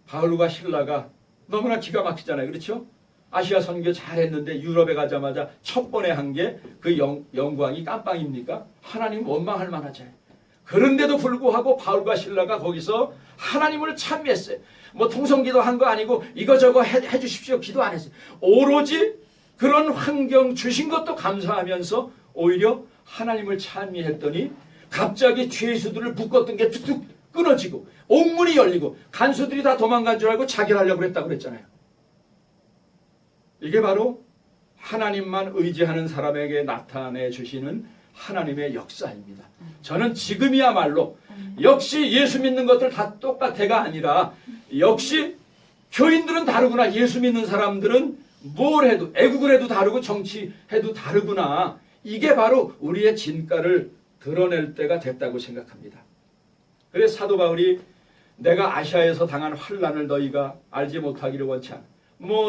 바울과 실라가 너무나 기가 막히잖아요. 그렇죠? 아시아 선교 잘했는데 유럽에 가자마자 첫 번에 한 게 그 영광이 깜빵입니까? 하나님 원망할 만하잖아요. 그런데도 불구하고 바울과 실라가 거기서 하나님을 찬미했어요. 뭐 통성기도 한 거 아니고 이거저거 해주십시오 기도 안 했어요. 오로지 그런 환경 주신 것도 감사하면서 오히려 하나님을 찬미했더니 갑자기 죄수들을 묶었던 게 툭툭 끊어지고 옥문이 열리고 간수들이 다 도망간 줄 알고 자결하려고 그랬다고 그랬잖아요. 이게 바로 하나님만 의지하는 사람에게 나타내 주시는 하나님의 역사입니다. 저는 지금이야말로 역시 예수 믿는 것들 다 똑같아가 아니라 역시 교인들은 다르구나. 예수 믿는 사람들은 뭘 해도 애국을 해도 다르고 정치해도 다르구나. 이게 바로 우리의 진가를 드러낼 때가 됐다고 생각합니다. 그래서 사도 바울이 내가 아시아에서 당한 환난을 너희가 알지 못하기를 원치 않아.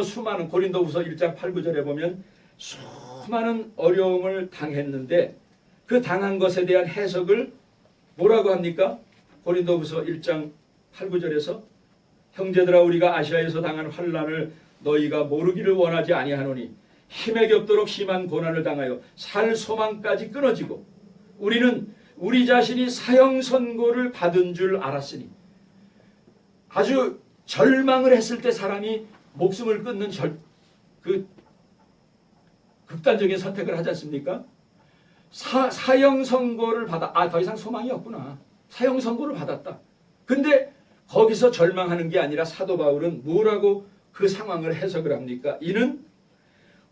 수많은 고린도후서 1장 8, 9절에 보면 수많은 어려움을 당했는데 그 당한 것에 대한 해석을 뭐라고 합니까? 고린도후서 1장 8, 9절에서 형제들아 우리가 아시아에서 당한 환난을 너희가 모르기를 원하지 아니하노니 힘에 겹도록 심한 고난을 당하여 살 소망까지 끊어지고 우리는 우리 자신이 사형 선고를 받은 줄 알았으니. 아주 절망을 했을 때 사람이 목숨을 끊는 그 극단적인 선택을 하지 않습니까? 사형 선고를 받아 더 이상 소망이 없구나. 사형 선고를 받았다. 근데 거기서 절망하는 게 아니라 사도 바울은 뭐라고 그 상황을 해석을 합니까? 이는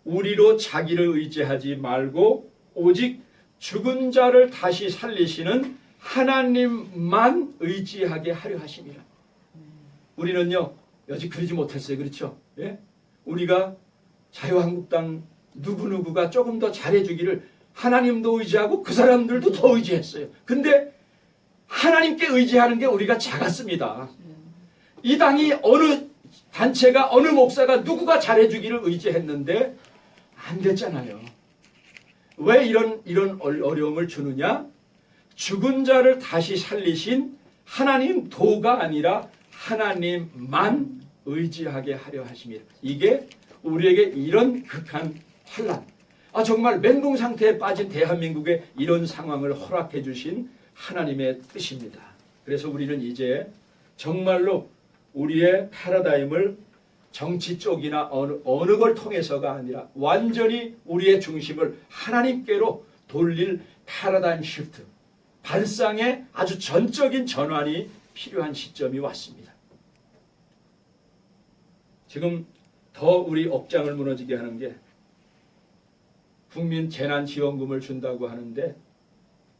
우리로 자기를 의지하지 말고 오직 죽은 자를 다시 살리시는 하나님만 의지하게 하려 하심이라. 우리는요 여직 그러지 못했어요. 그렇죠? 예? 우리가 자유한국당 누구누구가 조금 더 잘해주기를 하나님도 의지하고 그 사람들도 더 의지했어요. 근데 하나님께 의지하는 게 우리가 작았습니다. 이 당이 어느 단체가 어느 목사가 누구가 잘해주기를 의지했는데 안 됐잖아요. 왜 이런 어려움을 주느냐? 죽은 자를 다시 살리신 하나님 도가 아니라 하나님만 의지하게 하려 하심이라. 이게 우리에게 이런 극한 환난, 정말 멘붕 상태에 빠진 대한민국에 이런 상황을 허락해 주신 하나님의 뜻입니다. 그래서 우리는 이제 정말로 우리의 패러다임을 정치 쪽이나 어느 걸 통해서가 아니라 완전히 우리의 중심을 하나님께로 돌릴 패러다임 시프트, 발상의 아주 전적인 전환이 필요한 시점이 왔습니다. 지금 더 우리 업장을 무너지게 하는 게 국민 재난지원금을 준다고 하는데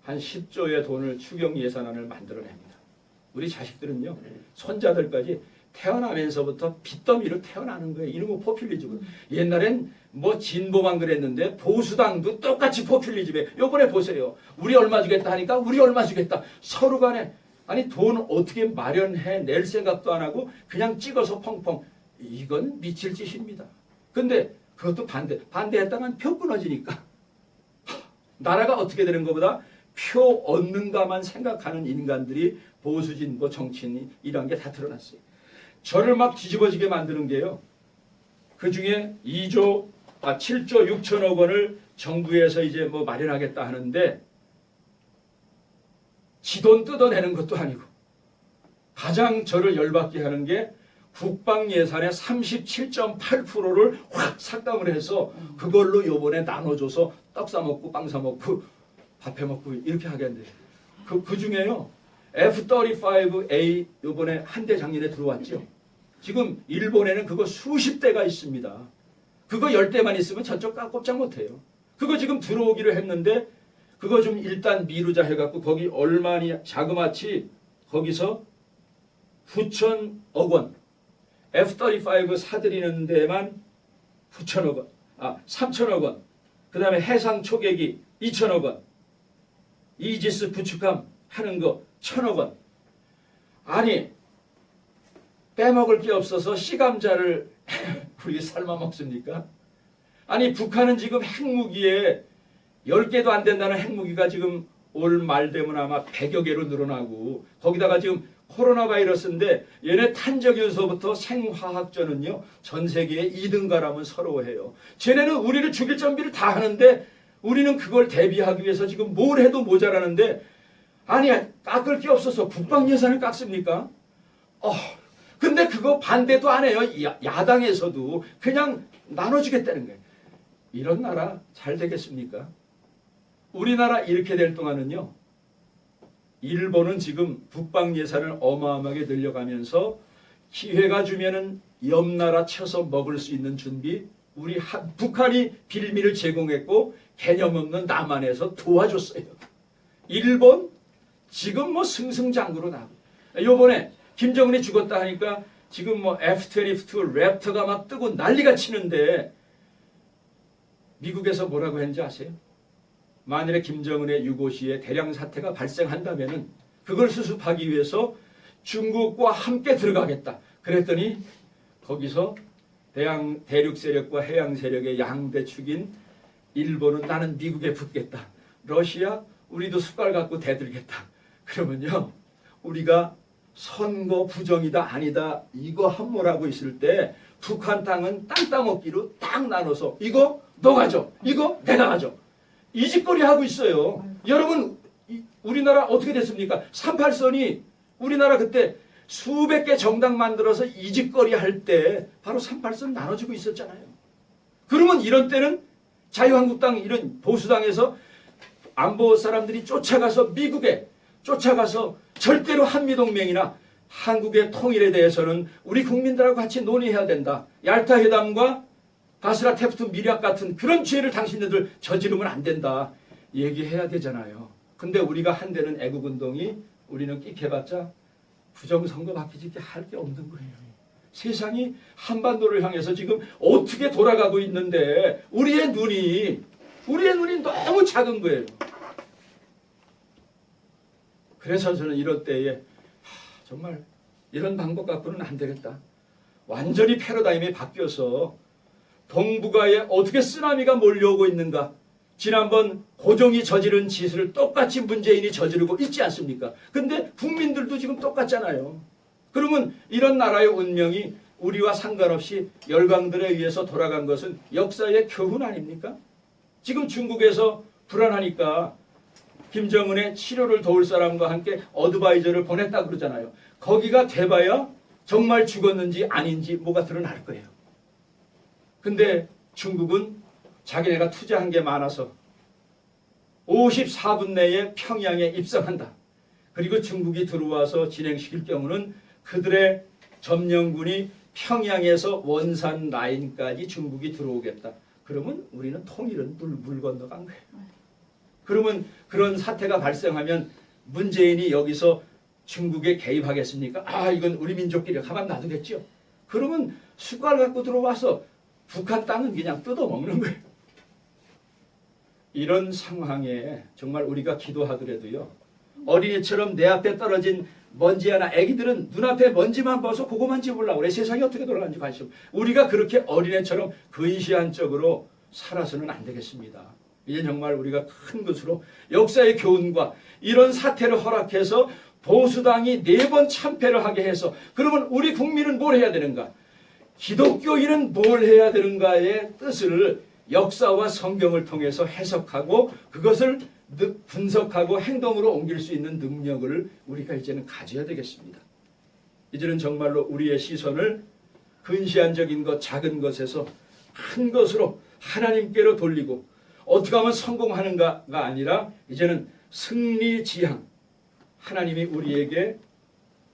한 10조의 돈을 추경 예산안을 만들어냅니다. 우리 자식들은요, 손자들까지 태어나면서부터 빚더미로 태어나는 거예요. 이런 거 포퓰리즘은. 옛날엔 뭐 진보만 그랬는데 보수당도 똑같이 포퓰리즘에. 요번에 보세요. 우리 얼마 주겠다 하니까 우리 얼마 주겠다. 서로 간에 돈 어떻게 마련해 낼 생각도 안 하고 그냥 찍어서 펑펑. 이건 미칠 짓입니다. 근데 그것도 반대했다간 표 끊어지니까. 나라가 어떻게 되는 것보다 표 얻는가만 생각하는 인간들이 보수 진보 정치인이란 게 다 드러났어요. 저를 막 뒤집어지게 만드는 게요. 그 중에 7조 6천억 원을 정부에서 이제 뭐 마련하겠다 하는데 지 돈 뜯어내는 것도 아니고 가장 저를 열받게 하는 게 국방 예산의 37.8%를 확 삭감을 해서 그걸로 요번에 나눠줘서 떡 사 먹고 빵 사 먹고 밥 해 먹고 이렇게 하겠는데 그 중에요. F-35A 요번에 한 대 작년에 들어왔죠. 지금 일본에는 그거 수십 대가 있습니다. 그거 10대만 있으면 저쪽 꼼짝 못해요. 그거 지금 들어오기로 했는데 그거 좀 일단 미루자 해갖고 거기 얼마니 자그마치 거기서 9천억 원 F-35 사들이는 데만 9천억 원, 3천억 원. 그 다음에 해상 초계기 2천억 원. 이지스 구축함 하는 거 1,000억 원. 아니 빼먹을 게 없어서 씨감자를 우리 삶아 먹습니까? 아니 북한은 지금 핵무기에 10개도 안 된다는 핵무기가 지금 올 말 되면 아마 100여 개로 늘어나고 거기다가 지금 코로나 바이러스인데 얘네 탄저균서부터 생화학전은요 전 세계에 2등가라면 서러워해요. 쟤네는 우리를 죽일 준비를 다 하는데 우리는 그걸 대비하기 위해서 지금 뭘 해도 모자라는데 아니 깎을 게 없어서 국방 예산을 깎습니까? 근데 그거 반대도 안 해요. 야당에서도 그냥 나눠주겠다는 거예요. 이런 나라 잘 되겠습니까? 우리나라 이렇게 될 동안은요. 일본은 지금 국방 예산을 어마어마하게 늘려가면서 기회가 주면은 옆 나라 쳐서 먹을 수 있는 준비 북한이 빌미를 제공했고 개념 없는 남한에서 도와줬어요. 일본 지금 뭐 승승장구로 나고 요번에 김정은이 죽었다 하니까 지금 뭐 F-22 랩터가 막 뜨고 난리가 치는데 미국에서 뭐라고 했는지 아세요? 만일에 김정은의 유고시에 대량 사태가 발생한다면은 그걸 수습하기 위해서 중국과 함께 들어가겠다. 그랬더니 거기서 대륙 세력과 해양 세력의 양대축인 일본은 나는 미국에 붙겠다. 러시아 우리도 숟갈 갖고 대들겠다. 그러면요 우리가 선거 부정이다 아니다 이거 함몰하고 있을 때 북한 땅은 땅 따먹기로 딱 나눠서 이거 너 가져 이거 내가 가져 이 짓거리 하고 있어요. 여러분 우리나라 어떻게 됐습니까? 38선이 우리나라 그때 수백 개 정당 만들어서 이 짓거리 할 때 바로 38선 나눠주고 있었잖아요. 그러면 이런 때는 자유한국당 이런 보수당에서 안보 사람들이 쫓아가서 미국에 쫓아가서 절대로 한미동맹이나 한국의 통일에 대해서는 우리 국민들하고 같이 논의해야 된다. 얄타 회담과 바스라 테프트 미략 같은 그런 죄를 당신들 저지르면 안 된다. 얘기해야 되잖아요. 근데 우리가 한대는 애국운동이 우리는 끽해봤자 부정선거 바뀌지 할 게 없는 거예요. 세상이 한반도를 향해서 지금 어떻게 돌아가고 있는데 우리의 눈이 너무 작은 거예요. 그래서 저는 이럴 때에 정말 이런 방법 갖고는 안 되겠다. 완전히 패러다임이 바뀌어서 동북아에 어떻게 쓰나미가 몰려오고 있는가. 지난번 고종이 저지른 짓을 똑같이 문재인이 저지르고 있지 않습니까? 근데 국민들도 지금 똑같잖아요. 그러면 이런 나라의 운명이 우리와 상관없이 열강들에 의해서 돌아간 것은 역사의 교훈 아닙니까? 지금 중국에서 불안하니까 김정은의 치료를 도울 사람과 함께 어드바이저를 보냈다 그러잖아요. 거기가 돼봐야 정말 죽었는지 아닌지 뭐가 드러날 거예요. 근데 중국은 자기네가 투자한 게 많아서 54분 내에 평양에 입성한다. 그리고 중국이 들어와서 진행시킬 경우는 그들의 점령군이 평양에서 원산 라인까지 중국이 들어오겠다. 그러면 우리는 통일은 물 건너간 거예요. 그러면 그런 사태가 발생하면 문재인이 여기서 중국에 개입하겠습니까? 이건 우리 민족끼리 가만 놔두겠죠. 그러면 숟갈 갖고 들어와서 북한 땅은 그냥 뜯어먹는 거예요. 이런 상황에 정말 우리가 기도하더라도요. 어린이처럼 내 앞에 떨어진 먼지 하나 애기들은 눈앞에 먼지만 봐서 그거만 집으려고 그래. 세상이 어떻게 돌아가는지 관심. 우리가 그렇게 어린애처럼 근시안적으로 살아서는 안 되겠습니다. 이제 정말 우리가 큰 것으로 역사의 교훈과 이런 사태를 허락해서 보수당이 4번 참패를 하게 해서 그러면 우리 국민은 뭘 해야 되는가? 기독교인은 뭘 해야 되는가의 뜻을 역사와 성경을 통해서 해석하고 그것을 분석하고 행동으로 옮길 수 있는 능력을 우리가 이제는 가져야 되겠습니다. 이제는 정말로 우리의 시선을 근시안적인 것, 작은 것에서 큰 것으로 하나님께로 돌리고 어떻게 하면 성공하는가가 아니라 이제는 승리지향. 하나님이 우리에게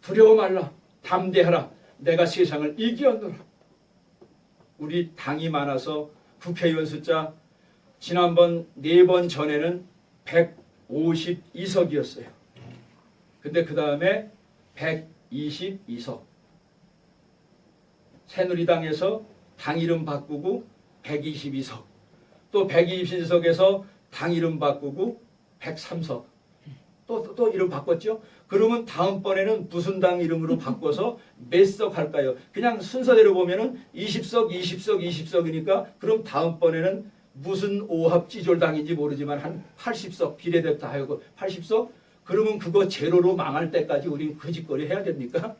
두려워 말라, 담대하라, 내가 세상을 이기었노라. 우리 당이 많아서 국회의원 숫자 지난번 4번 전에는 152석이었어요. 근데 그 다음에 122석. 새누리당에서 당 이름 바꾸고 122석. 또 122석에서 당 이름 바꾸고 103석. 또 이름 바꿨죠? 그러면 다음번에는 무슨 당 이름으로 바꿔서 몇 석 할까요? 그냥 순서대로 보면은 20석, 20석, 20석이니까 그럼 다음번에는 무슨 오합지졸당인지 모르지만 한 80석 비례됐다 하고 80석? 그러면 그거 제로로 망할 때까지 우리는 그 짓거리 해야 됩니까?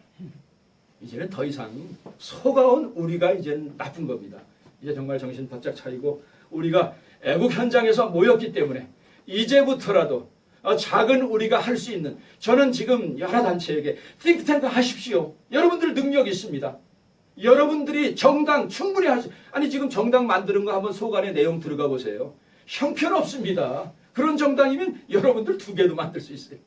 이제는 더 이상 속아온 우리가 이제는 나쁜 겁니다. 이제 정말 정신 바짝 차리고 우리가 애국 현장에서 모였기 때문에 이제부터라도 작은 우리가 할 수 있는, 저는 지금 여러 단체에게 띵크탱크 하십시오. 여러분들 능력 있습니다. 여러분들이 정당 충분히 할 수, 아니 지금 정당 만드는 거 한번 소관의 내용 들어가 보세요. 형편없습니다. 그런 정당이면 여러분들 2개도 만들 수 있어요.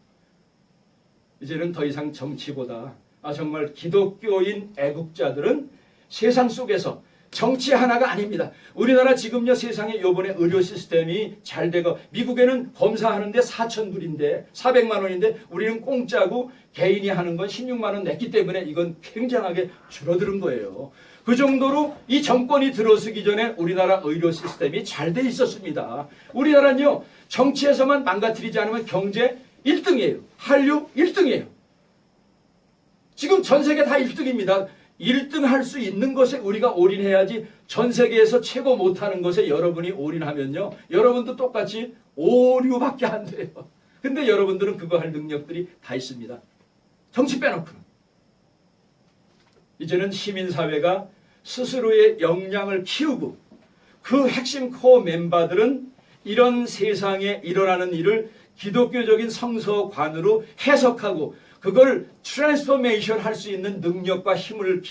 이제는 더 이상 정치보다 정말 기독교인 애국자들은 세상 속에서 정치 하나가 아닙니다. 우리나라 지금요 세상에 요번에 의료 시스템이 잘 되고 미국에는 검사하는데 4,000불인데 400만 원인데 우리는 공짜고 개인이 하는 건 16만 원 냈기 때문에 이건 굉장하게 줄어드는 거예요. 그 정도로 이 정권이 들어서기 전에 우리나라 의료 시스템이 잘 돼 있었습니다. 우리나라는요 정치에서만 망가뜨리지 않으면 경제 1등이에요. 한류 1등이에요. 지금 전 세계 다 1등입니다. 1등 할 수 있는 것에 우리가 올인해야지 전 세계에서 최고 못하는 것에 여러분이 올인하면요. 여러분도 똑같이 오류밖에 안 돼요. 근데 여러분들은 그거 할 능력들이 다 있습니다. 정치 빼놓고는. 이제는 시민사회가 스스로의 역량을 키우고 그 핵심 코어 멤버들은 이런 세상에 일어나는 일을 기독교적인 성서관으로 해석하고 그걸 트랜스포메이션 할 수 있는 능력과 힘을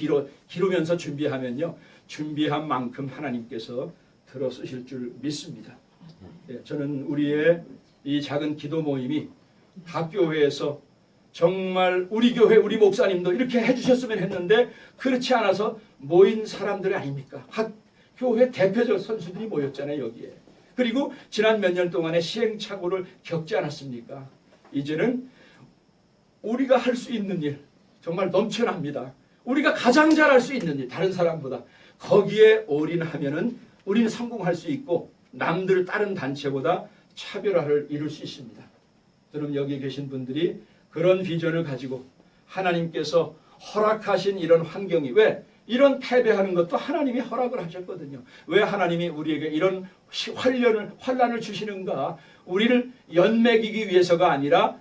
기르면서 준비하면요. 준비한 만큼 하나님께서 들어 쓰실 줄 믿습니다. 저는 우리의 이 작은 기도 모임이 각 교회에서 정말 우리 교회 우리 목사님도 이렇게 해주셨으면 했는데 그렇지 않아서 모인 사람들이 아닙니까? 각 교회 대표적 선수들이 모였잖아요 여기에. 그리고 지난 몇 년 동안의 시행착오를 겪지 않았습니까? 이제는 우리가 할 수 있는 일 정말 넘쳐납니다. 우리가 가장 잘할 수 있는 일 다른 사람보다 거기에 올인하면은 우리는 성공할 수 있고 남들 다른 단체보다 차별화를 이룰 수 있습니다. 여러분 여기 계신 분들이 그런 비전을 가지고 하나님께서 허락하신 이런 환경이 왜 이런 패배하는 것도 하나님이 허락을 하셨거든요. 왜 하나님이 우리에게 이런 환란을 주시는가? 우리를 연맥이기 위해서가 아니라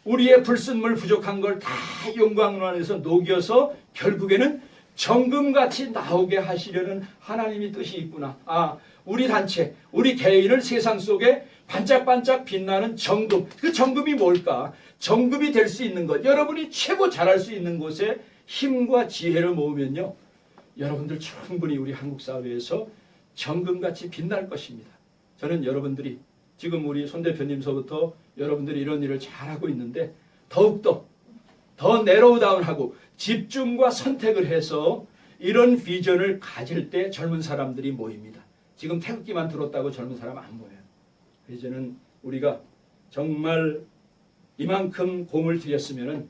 우리의 불순물 부족한 걸 다 영광 안에서 녹여서 결국에는 정금같이 나오게 하시려는 하나님의 뜻이 있구나. 우리 단체, 우리 개인을 세상 속에 반짝반짝 빛나는 정금. 그 정금이 뭘까? 정금이 될 수 있는 것. 여러분이 최고 잘할 수 있는 곳에 힘과 지혜를 모으면요. 여러분들 충분히 우리 한국 사회에서 정금같이 빛날 것입니다. 저는 여러분들이 지금 우리 손 대표님서부터 여러분들이 이런 일을 잘하고 있는데 더욱더 더 내로우다운하고 집중과 선택을 해서 이런 비전을 가질 때 젊은 사람들이 모입니다. 지금 태극기만 들었다고 젊은 사람 안 모여요. 이제는 우리가 정말 이만큼 공을 들였으면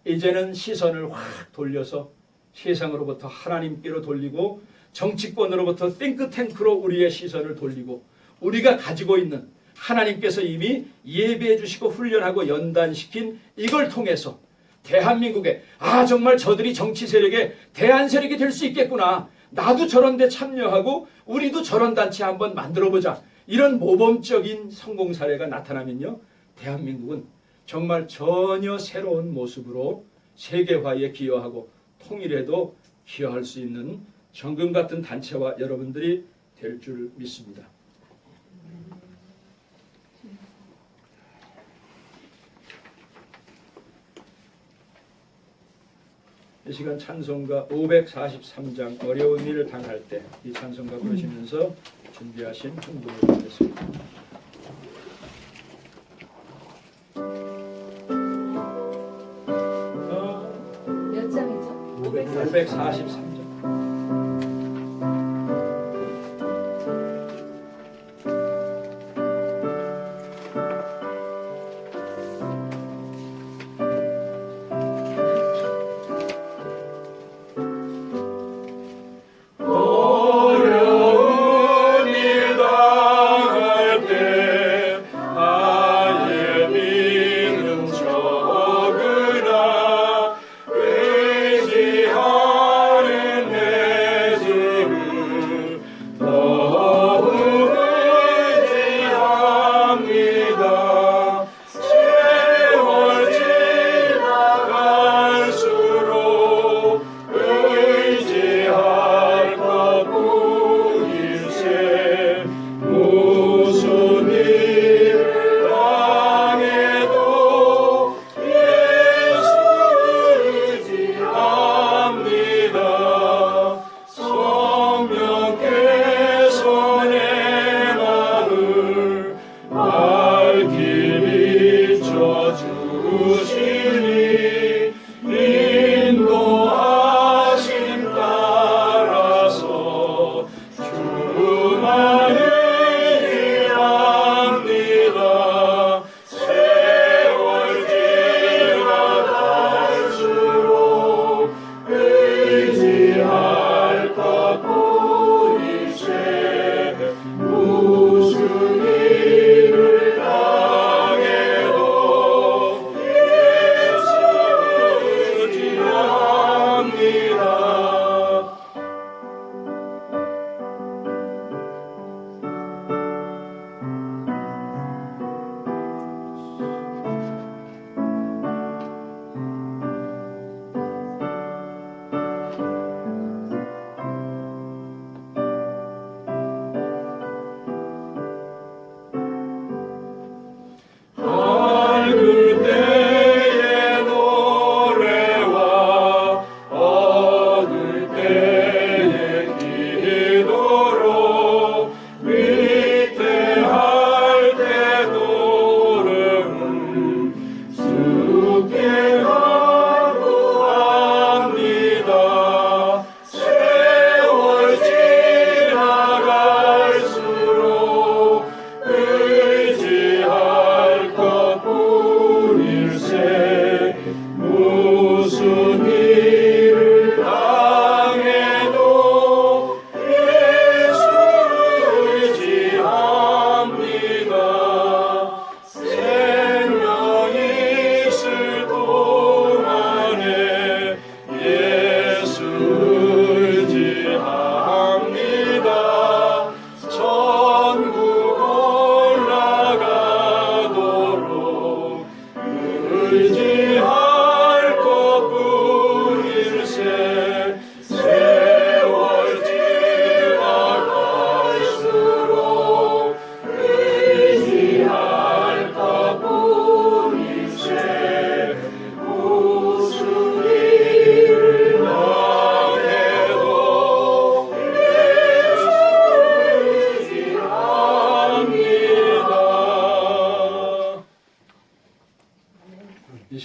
이제는 시선을 확 돌려서 세상으로부터 하나님께로 돌리고 정치권으로부터 띵크탱크로 우리의 시선을 돌리고 우리가 가지고 있는 하나님께서 이미 예배해 주시고 훈련하고 연단시킨 이걸 통해서 대한민국에 정말 저들이 정치 세력의 대안 세력이 될 수 있겠구나. 나도 저런 데 참여하고 우리도 저런 단체 한번 만들어보자. 이런 모범적인 성공 사례가 나타나면요. 대한민국은 정말 전혀 새로운 모습으로 세계화에 기여하고 통일에도 기여할 수 있는 정금 같은 단체와 여러분들이 될 줄 믿습니다. 이 시간 찬송가 543장 어려운 일을 당할 때 이 찬송가 부르시면서 준비하신 흥분을 드리겠습니다. 몇 장이죠? 543장.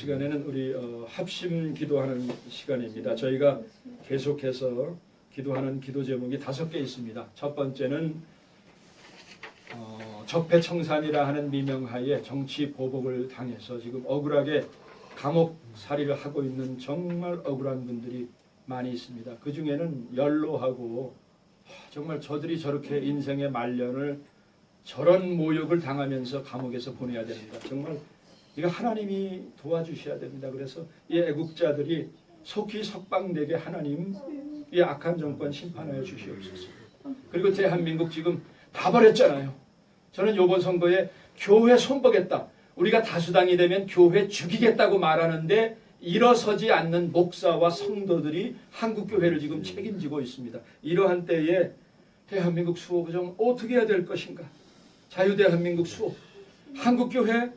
시간에는 우리 합심 기도하는 시간입니다. 저희가 계속해서 기도하는 기도 제목이 5개 있습니다. 첫 번째는 적폐청산이라 하는 미명하에 정치 보복을 당해서 지금 억울하게 감옥살이를 하고 있는 정말 억울한 분들이 많이 있습니다. 그 중에는 연로하고 정말 저들이 저렇게 인생의 말년을 저런 모욕을 당하면서 감옥에서 보내야 됩니다. 정말 이거 하나님이 도와주셔야 됩니다. 그래서 이 애국자들이 속히 석방되게 하나님 이 악한 정권 심판하여 주시옵소서. 그리고 대한민국 지금 다 버렸잖아요. 저는 이번 선거에 교회 손보겠다, 우리가 다수당이 되면 교회 죽이겠다고 말하는데 일어서지 않는 목사와 성도들이 한국교회를 지금 책임지고 있습니다. 이러한 때에 대한민국 수호부정 어떻게 해야 될 것인가? 자유대한민국 수호, 한국교회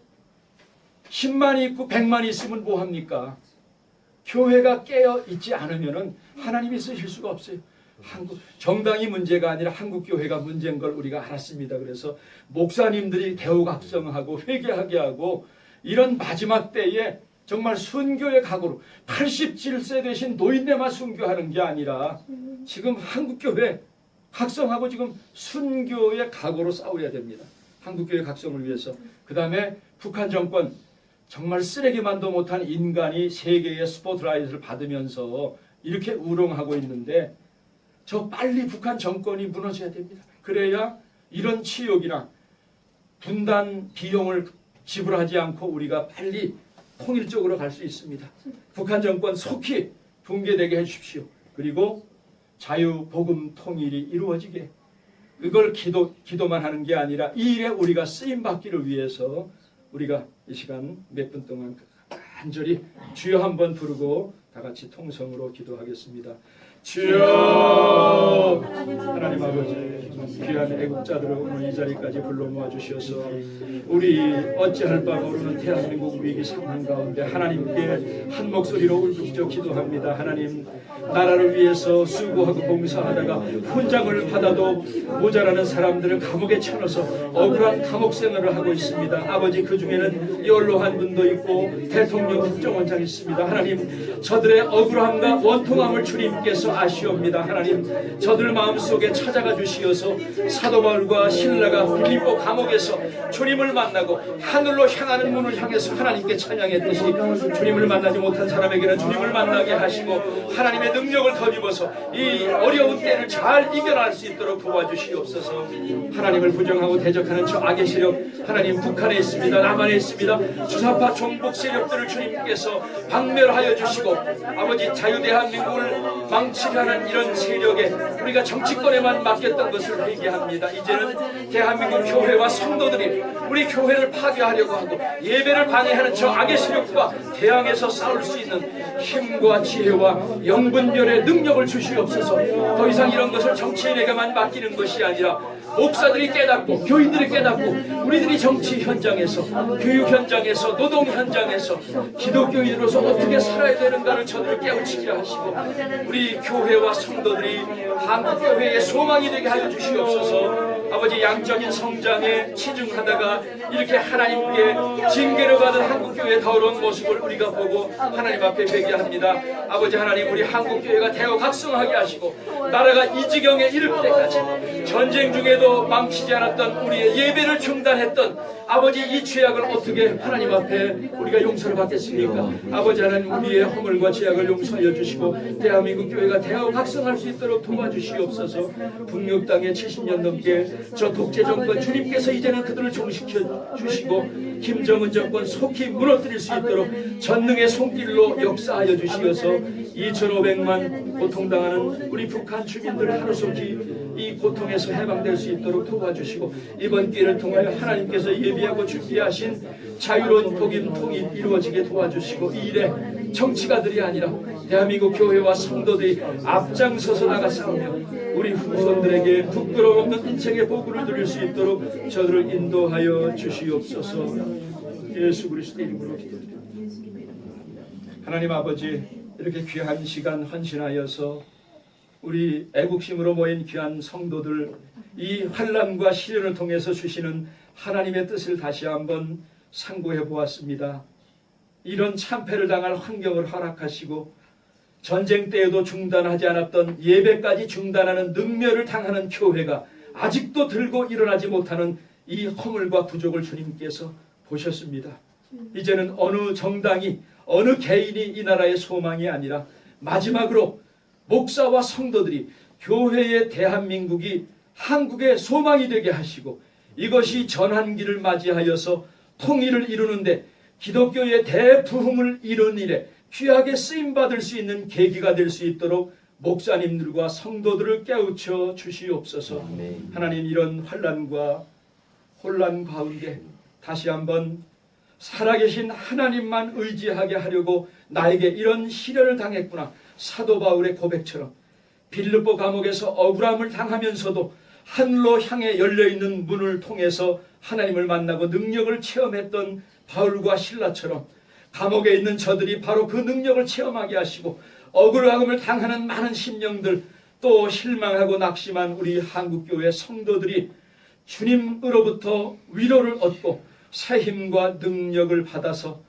10만이 있고 100만이 있으면 뭐합니까? 교회가 깨어 있지 않으면 하나님이 쓰실 수가 없어요. 정당이 문제가 아니라 한국교회가 문제인 걸 우리가 알았습니다. 그래서 목사님들이 대우각성하고 회개하게 하고 이런 마지막 때에 정말 순교의 각오로 87세 되신 노인네만 순교하는 게 아니라 지금 한국교회 각성하고 지금 순교의 각오로 싸워야 됩니다. 한국교회 각성을 위해서. 그 다음에 북한 정권 정말 쓰레기만도 못한 인간이 세계의 스포트라이트를 받으면서 이렇게 우롱하고 있는데 저 빨리 북한 정권이 무너져야 됩니다. 그래야 이런 치욕이나 분단 비용을 지불하지 않고 우리가 빨리 통일적으로 갈 수 있습니다. 북한 정권 속히 붕괴되게 해주십시오. 그리고 자유, 복음, 통일이 이루어지게, 그걸 기도만 하는 게 아니라 이 일에 우리가 쓰임받기를 위해서 우리가 이 시간 몇 분 동안 간절히 주여 한번 부르고 다 같이 통성으로 기도하겠습니다. 주여, 하나님 아버지, 귀한 애국자들을 오늘 이 자리까지 불러 모아 주셔서 우리 어찌할 바가 모르는 대한민국 위기 상황 가운데 하나님께 한 목소리로 울부짖어 기도합니다. 하나님, 나라를 위해서 수고하고 봉사하다가 훈장을 받아도 모자라는 사람들을 감옥에 쳐넣어서 억울한 감옥 생활을 하고 있습니다. 아버지, 그 중에는 연로한 분도 있고 대통령 국정원장 있습니다. 하나님, 저들의 억울함과 원통함을 주님께서 아시옵니다. 하나님, 저들 마음속에 찾아가 주시어서 사도 바울과 신라가 빌립보 감옥에서 주님을 만나고 하늘로 향하는 문을 향해서 하나님께 찬양했듯이 주님을 만나지 못한 사람에게는 주님을 만나게 하시고 하나님의 능력을 덧입어서 이 어려운 때를 잘 이겨낼 수 있도록 도와주시옵소서. 하나님을 부정하고 대적하는 저 악의 세력, 하나님 북한에 있습니다. 남한에 있습니다. 주사파 종북 세력들을 주님께서 박멸하여 주시고 아버지, 자유대한민국을 망치려는 이런 세력에 우리가 정치권에만 맡겼던 것을 회개합니다. 이제는 대한민국 교회와 성도들이 우리 교회를 파괴하려고 하고 예배를 방해하는 저 악의 세력과 대항해서 싸울 수 있는 힘과 지혜와 영분별의 능력을 주시옵소서. 더 이상 이런 것을 정치인에게만 맡기는 것이 아니라 목사들이 깨닫고 교인들이 깨닫고 우리들이 정치 현장에서, 교육 현장에서, 노동 현장에서 기독교인으로서 어떻게 살아야 되는가를 저들을 깨우치게 하시고 우리 교회와 성도들이 한국교회의 소망이 되게 하여 주시옵소서. 아버지, 양적인 성장에 치중하다가 이렇게 하나님께 징계를 받은 한국교회의 더러운 모습을 우리가 보고 하나님 앞에 회개합니다. 아버지 하나님, 우리 한국교회가 대우각성하게 하시고 나라가 이 지경에 이를 때까지 전쟁 중에도 망치지 않았던 우리의 예배를 중단했던 아버지, 이 죄악을 어떻게 하나님 앞에 우리가 용서를 받겠습니까? 아버지 하나님, 우리의 허물과 죄악을 용서하여 주시고 대한민국 교회가 대우각성할 수 있도록 도와주시옵소서. 북녘 땅에 70년 넘게 저 독재 정권 주님께서 이제는 그들을 종식해 주시고 김정은 정권 속히 무너뜨릴 수 있도록 전능의 손길로 역사하여 주시어서 2,500만 고통당하는 우리 북한 주민들 하루속히 이 고통에서 해방될 수 있도록 도와주시고 이번 기회를 통하여 하나님께서 예비하고 준비하신 자유로운 복임 통일 이루어지게 도와주시고 이 일에 정치가들이 아니라 대한민국 교회와 성도들이 앞장서서 나가 싸우며 우리 후손들에게 부끄러움 없는 인생의 복을 누릴 수 있도록 저들을 인도하여 주시옵소서. 예수 그리스도의 이름으로 기도드립니다. 하나님 아버지, 이렇게 귀한 시간 헌신하여서 우리 애국심으로 모인 귀한 성도들, 이 환난과 시련을 통해서 주시는 하나님의 뜻을 다시 한번 상고해 보았습니다. 이런 참패를 당할 환경을 허락하시고 전쟁 때에도 중단하지 않았던 예배까지 중단하는 능멸을 당하는 교회가 아직도 들고 일어나지 못하는 이 허물과 부족을 주님께서 보셨습니다. 이제는 어느 정당이 어느 개인이 이 나라의 소망이 아니라 마지막으로 목사와 성도들이 교회의 대한민국이 한국의 소망이 되게 하시고 이것이 전환기를 맞이하여서 통일을 이루는데 기독교의 대부흥을 이룬 일에 귀하게 쓰임받을 수 있는 계기가 될 수 있도록 목사님들과 성도들을 깨우쳐 주시옵소서. 하나님, 이런 환난과 혼란 가운데 다시 한번 살아계신 하나님만 의지하게 하려고 나에게 이런 시련을 당했구나. 사도 바울의 고백처럼 빌립보 감옥에서 억울함을 당하면서도 하늘로 향해 열려있는 문을 통해서 하나님을 만나고 능력을 체험했던 바울과 실라처럼 감옥에 있는 저들이 바로 그 능력을 체험하게 하시고 억울함을 당하는 많은 심령들, 또 실망하고 낙심한 우리 한국교회 성도들이 주님으로부터 위로를 얻고 새 힘과 능력을 받아서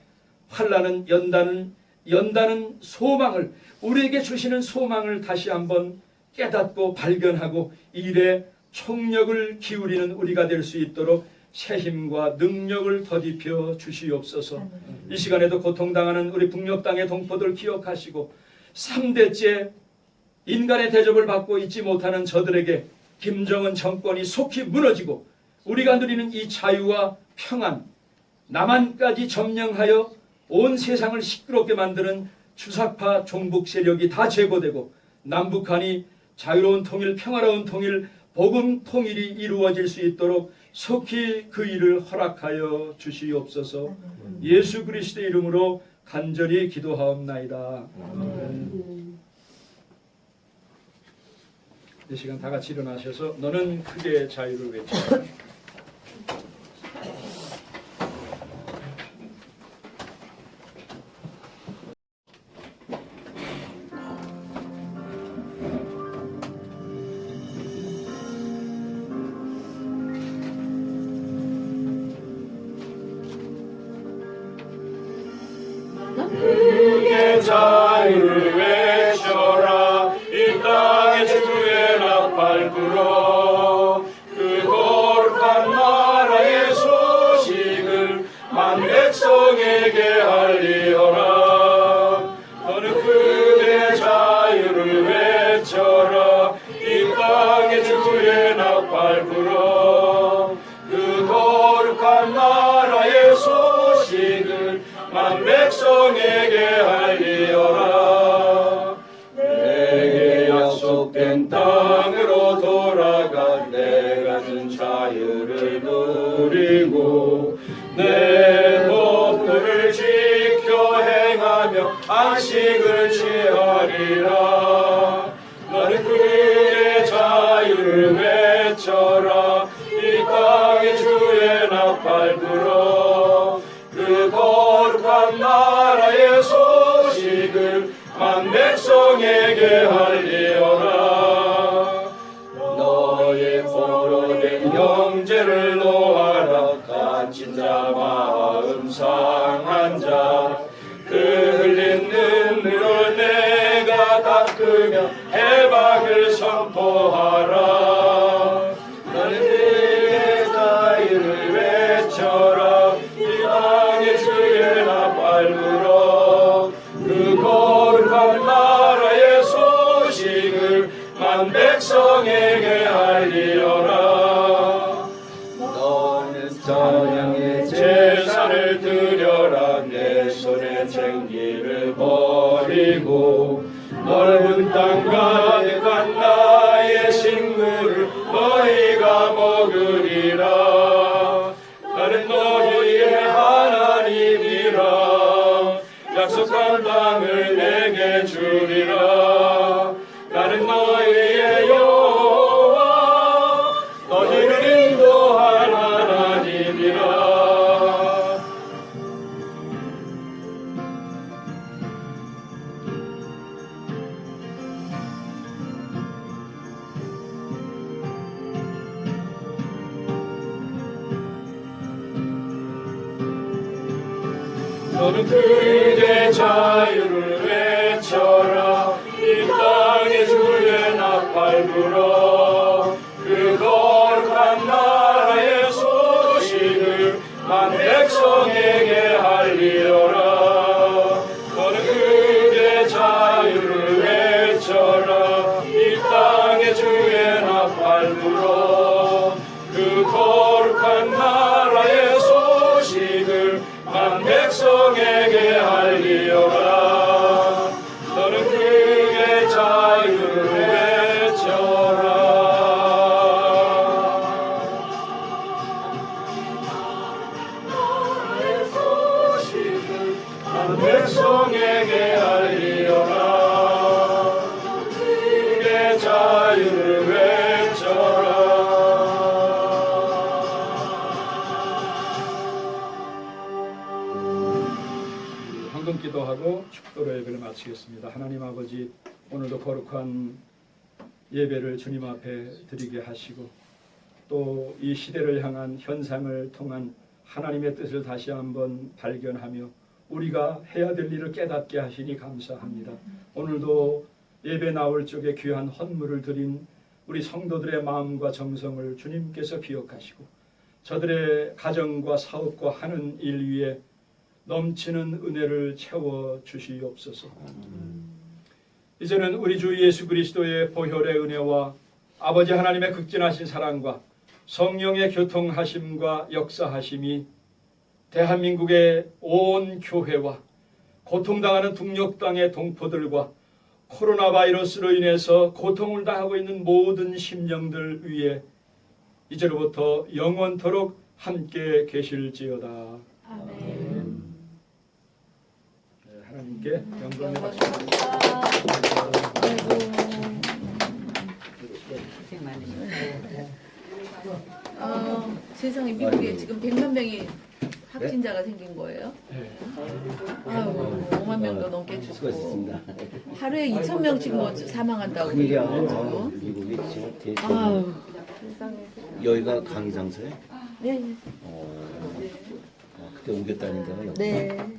환난은 연다는 소망을, 우리에게 주시는 소망을 다시 한번 깨닫고 발견하고 일에 총력을 기울이는 우리가 될 수 있도록 새 힘과 능력을 더딥혀 주시옵소서. 이 시간에도 고통당하는 우리 북녘 땅의 동포들 기억하시고 3대째 인간의 대접을 받고 있지 못하는 저들에게 김정은 정권이 속히 무너지고 우리가 누리는 이 자유와 평안, 남한까지 점령하여 온 세상을 시끄럽게 만드는 주사파 종북 세력이 다 제거되고 남북한이 자유로운 통일, 평화로운 통일, 복음 통일이 이루어질 수 있도록 속히 그 일을 허락하여 주시옵소서. 예수 그리스도의 이름으로 간절히 기도하옵나이다. 아멘. 이 시간 다 같이 일어나셔서 너는 크게 자유를 외쳐라. 크게 자유를 외쳐라. 이 땅에 주의 나팔 불어 그 거룩한 나라의 소식을 만 백성에게 알리어라. 너는 크게 자유를 외쳐라. 이 땅에 주의 나팔 불어 그 거룩한 나라의 소식을 만 백성에게 알리어라. 내게 약속된 땅으로 돌아가 내 가진 자유를 누리고 내 법도를 지켜 행하며 안식을 취하리라. 너는 그의 자유를 외쳐라. 이 땅에 주의 나팔 불어 그 거룩한 나라의 소식을 만 백성에게 알리어라. 너의 포로된 형제를 놓아라. 갇힌 자 마음 상한 자 그 흘린 눈물을 내가 닦으며 해방을 선포하라. 너는 그의 자유를 외쳐라. 이 땅에 주의 나팔 불어 그 거룩한 나라의 소식을 만 백성에게 알리어라. 너는 찬양의 제사를 드려라. 내 손에 쟁기를 버리고 넓은 땅 가득한 나의 식물을 너희가 먹으리라. 나는 너희의 하나님이라. 약속한 땅을 내게 주리라. 나는 너희의 여호와 너희를 인도할 하나님이라. 너는 크게 자유를 외쳐라. 이 땅에 주의 나팔 불어. 그 거룩한 나라의 소식을 만 백성에게 알리어라. 너는 크게 자유를 외쳐라. 이 땅에 주의 나팔 불어. 그 거룩한 나라의 소식을 만 백성에게 알리어라. 너는 크게 자유를 외쳐라. 나의 소식을 만 백성에게 알리어라. 크게 자유를 외쳐라. 황금 기도하고 축도로 예배를 마치겠습니다. 하나님 아버지, 오늘도 거룩한 예배를 주님 앞에 드리게 하시고 또 이 시대를 향한 현상을 통한 하나님의 뜻을 다시 한번 발견하며 우리가 해야 될 일을 깨닫게 하시니 감사합니다. 오늘도 예배 나올 적에 귀한 헌물을 드린 우리 성도들의 마음과 정성을 주님께서 기억하시고 저들의 가정과 사업과 하는 일 위에 넘치는 은혜를 채워 주시옵소서. 이제는 우리 주 예수 그리스도의 보혈의 은혜와 아버지 하나님의 극진하신 사랑과 성령의 교통하심과 역사하심이 대한민국의 온 교회와 고통당하는 북녘 땅의 동포들과 코로나 바이러스로 인해서 고통을 당하고 있는 모든 심령들 위에 이제로부터 영원토록 함께 계실지어다. 아멘. 하나님께 영광을 감사합니다. 세상에 미국에 지금 100만 명이 확진자가 생긴 거예요. 아유, 5만 명도 넘게 죽고 수고하셨습니다. 하루에 2,000명씩 뭐 사망한다고 큰일이야. 그러더라고요. 미국이 지금 아유, 여기가 강의 장소에 네, 그때 오겠다는 데가 여기. 네.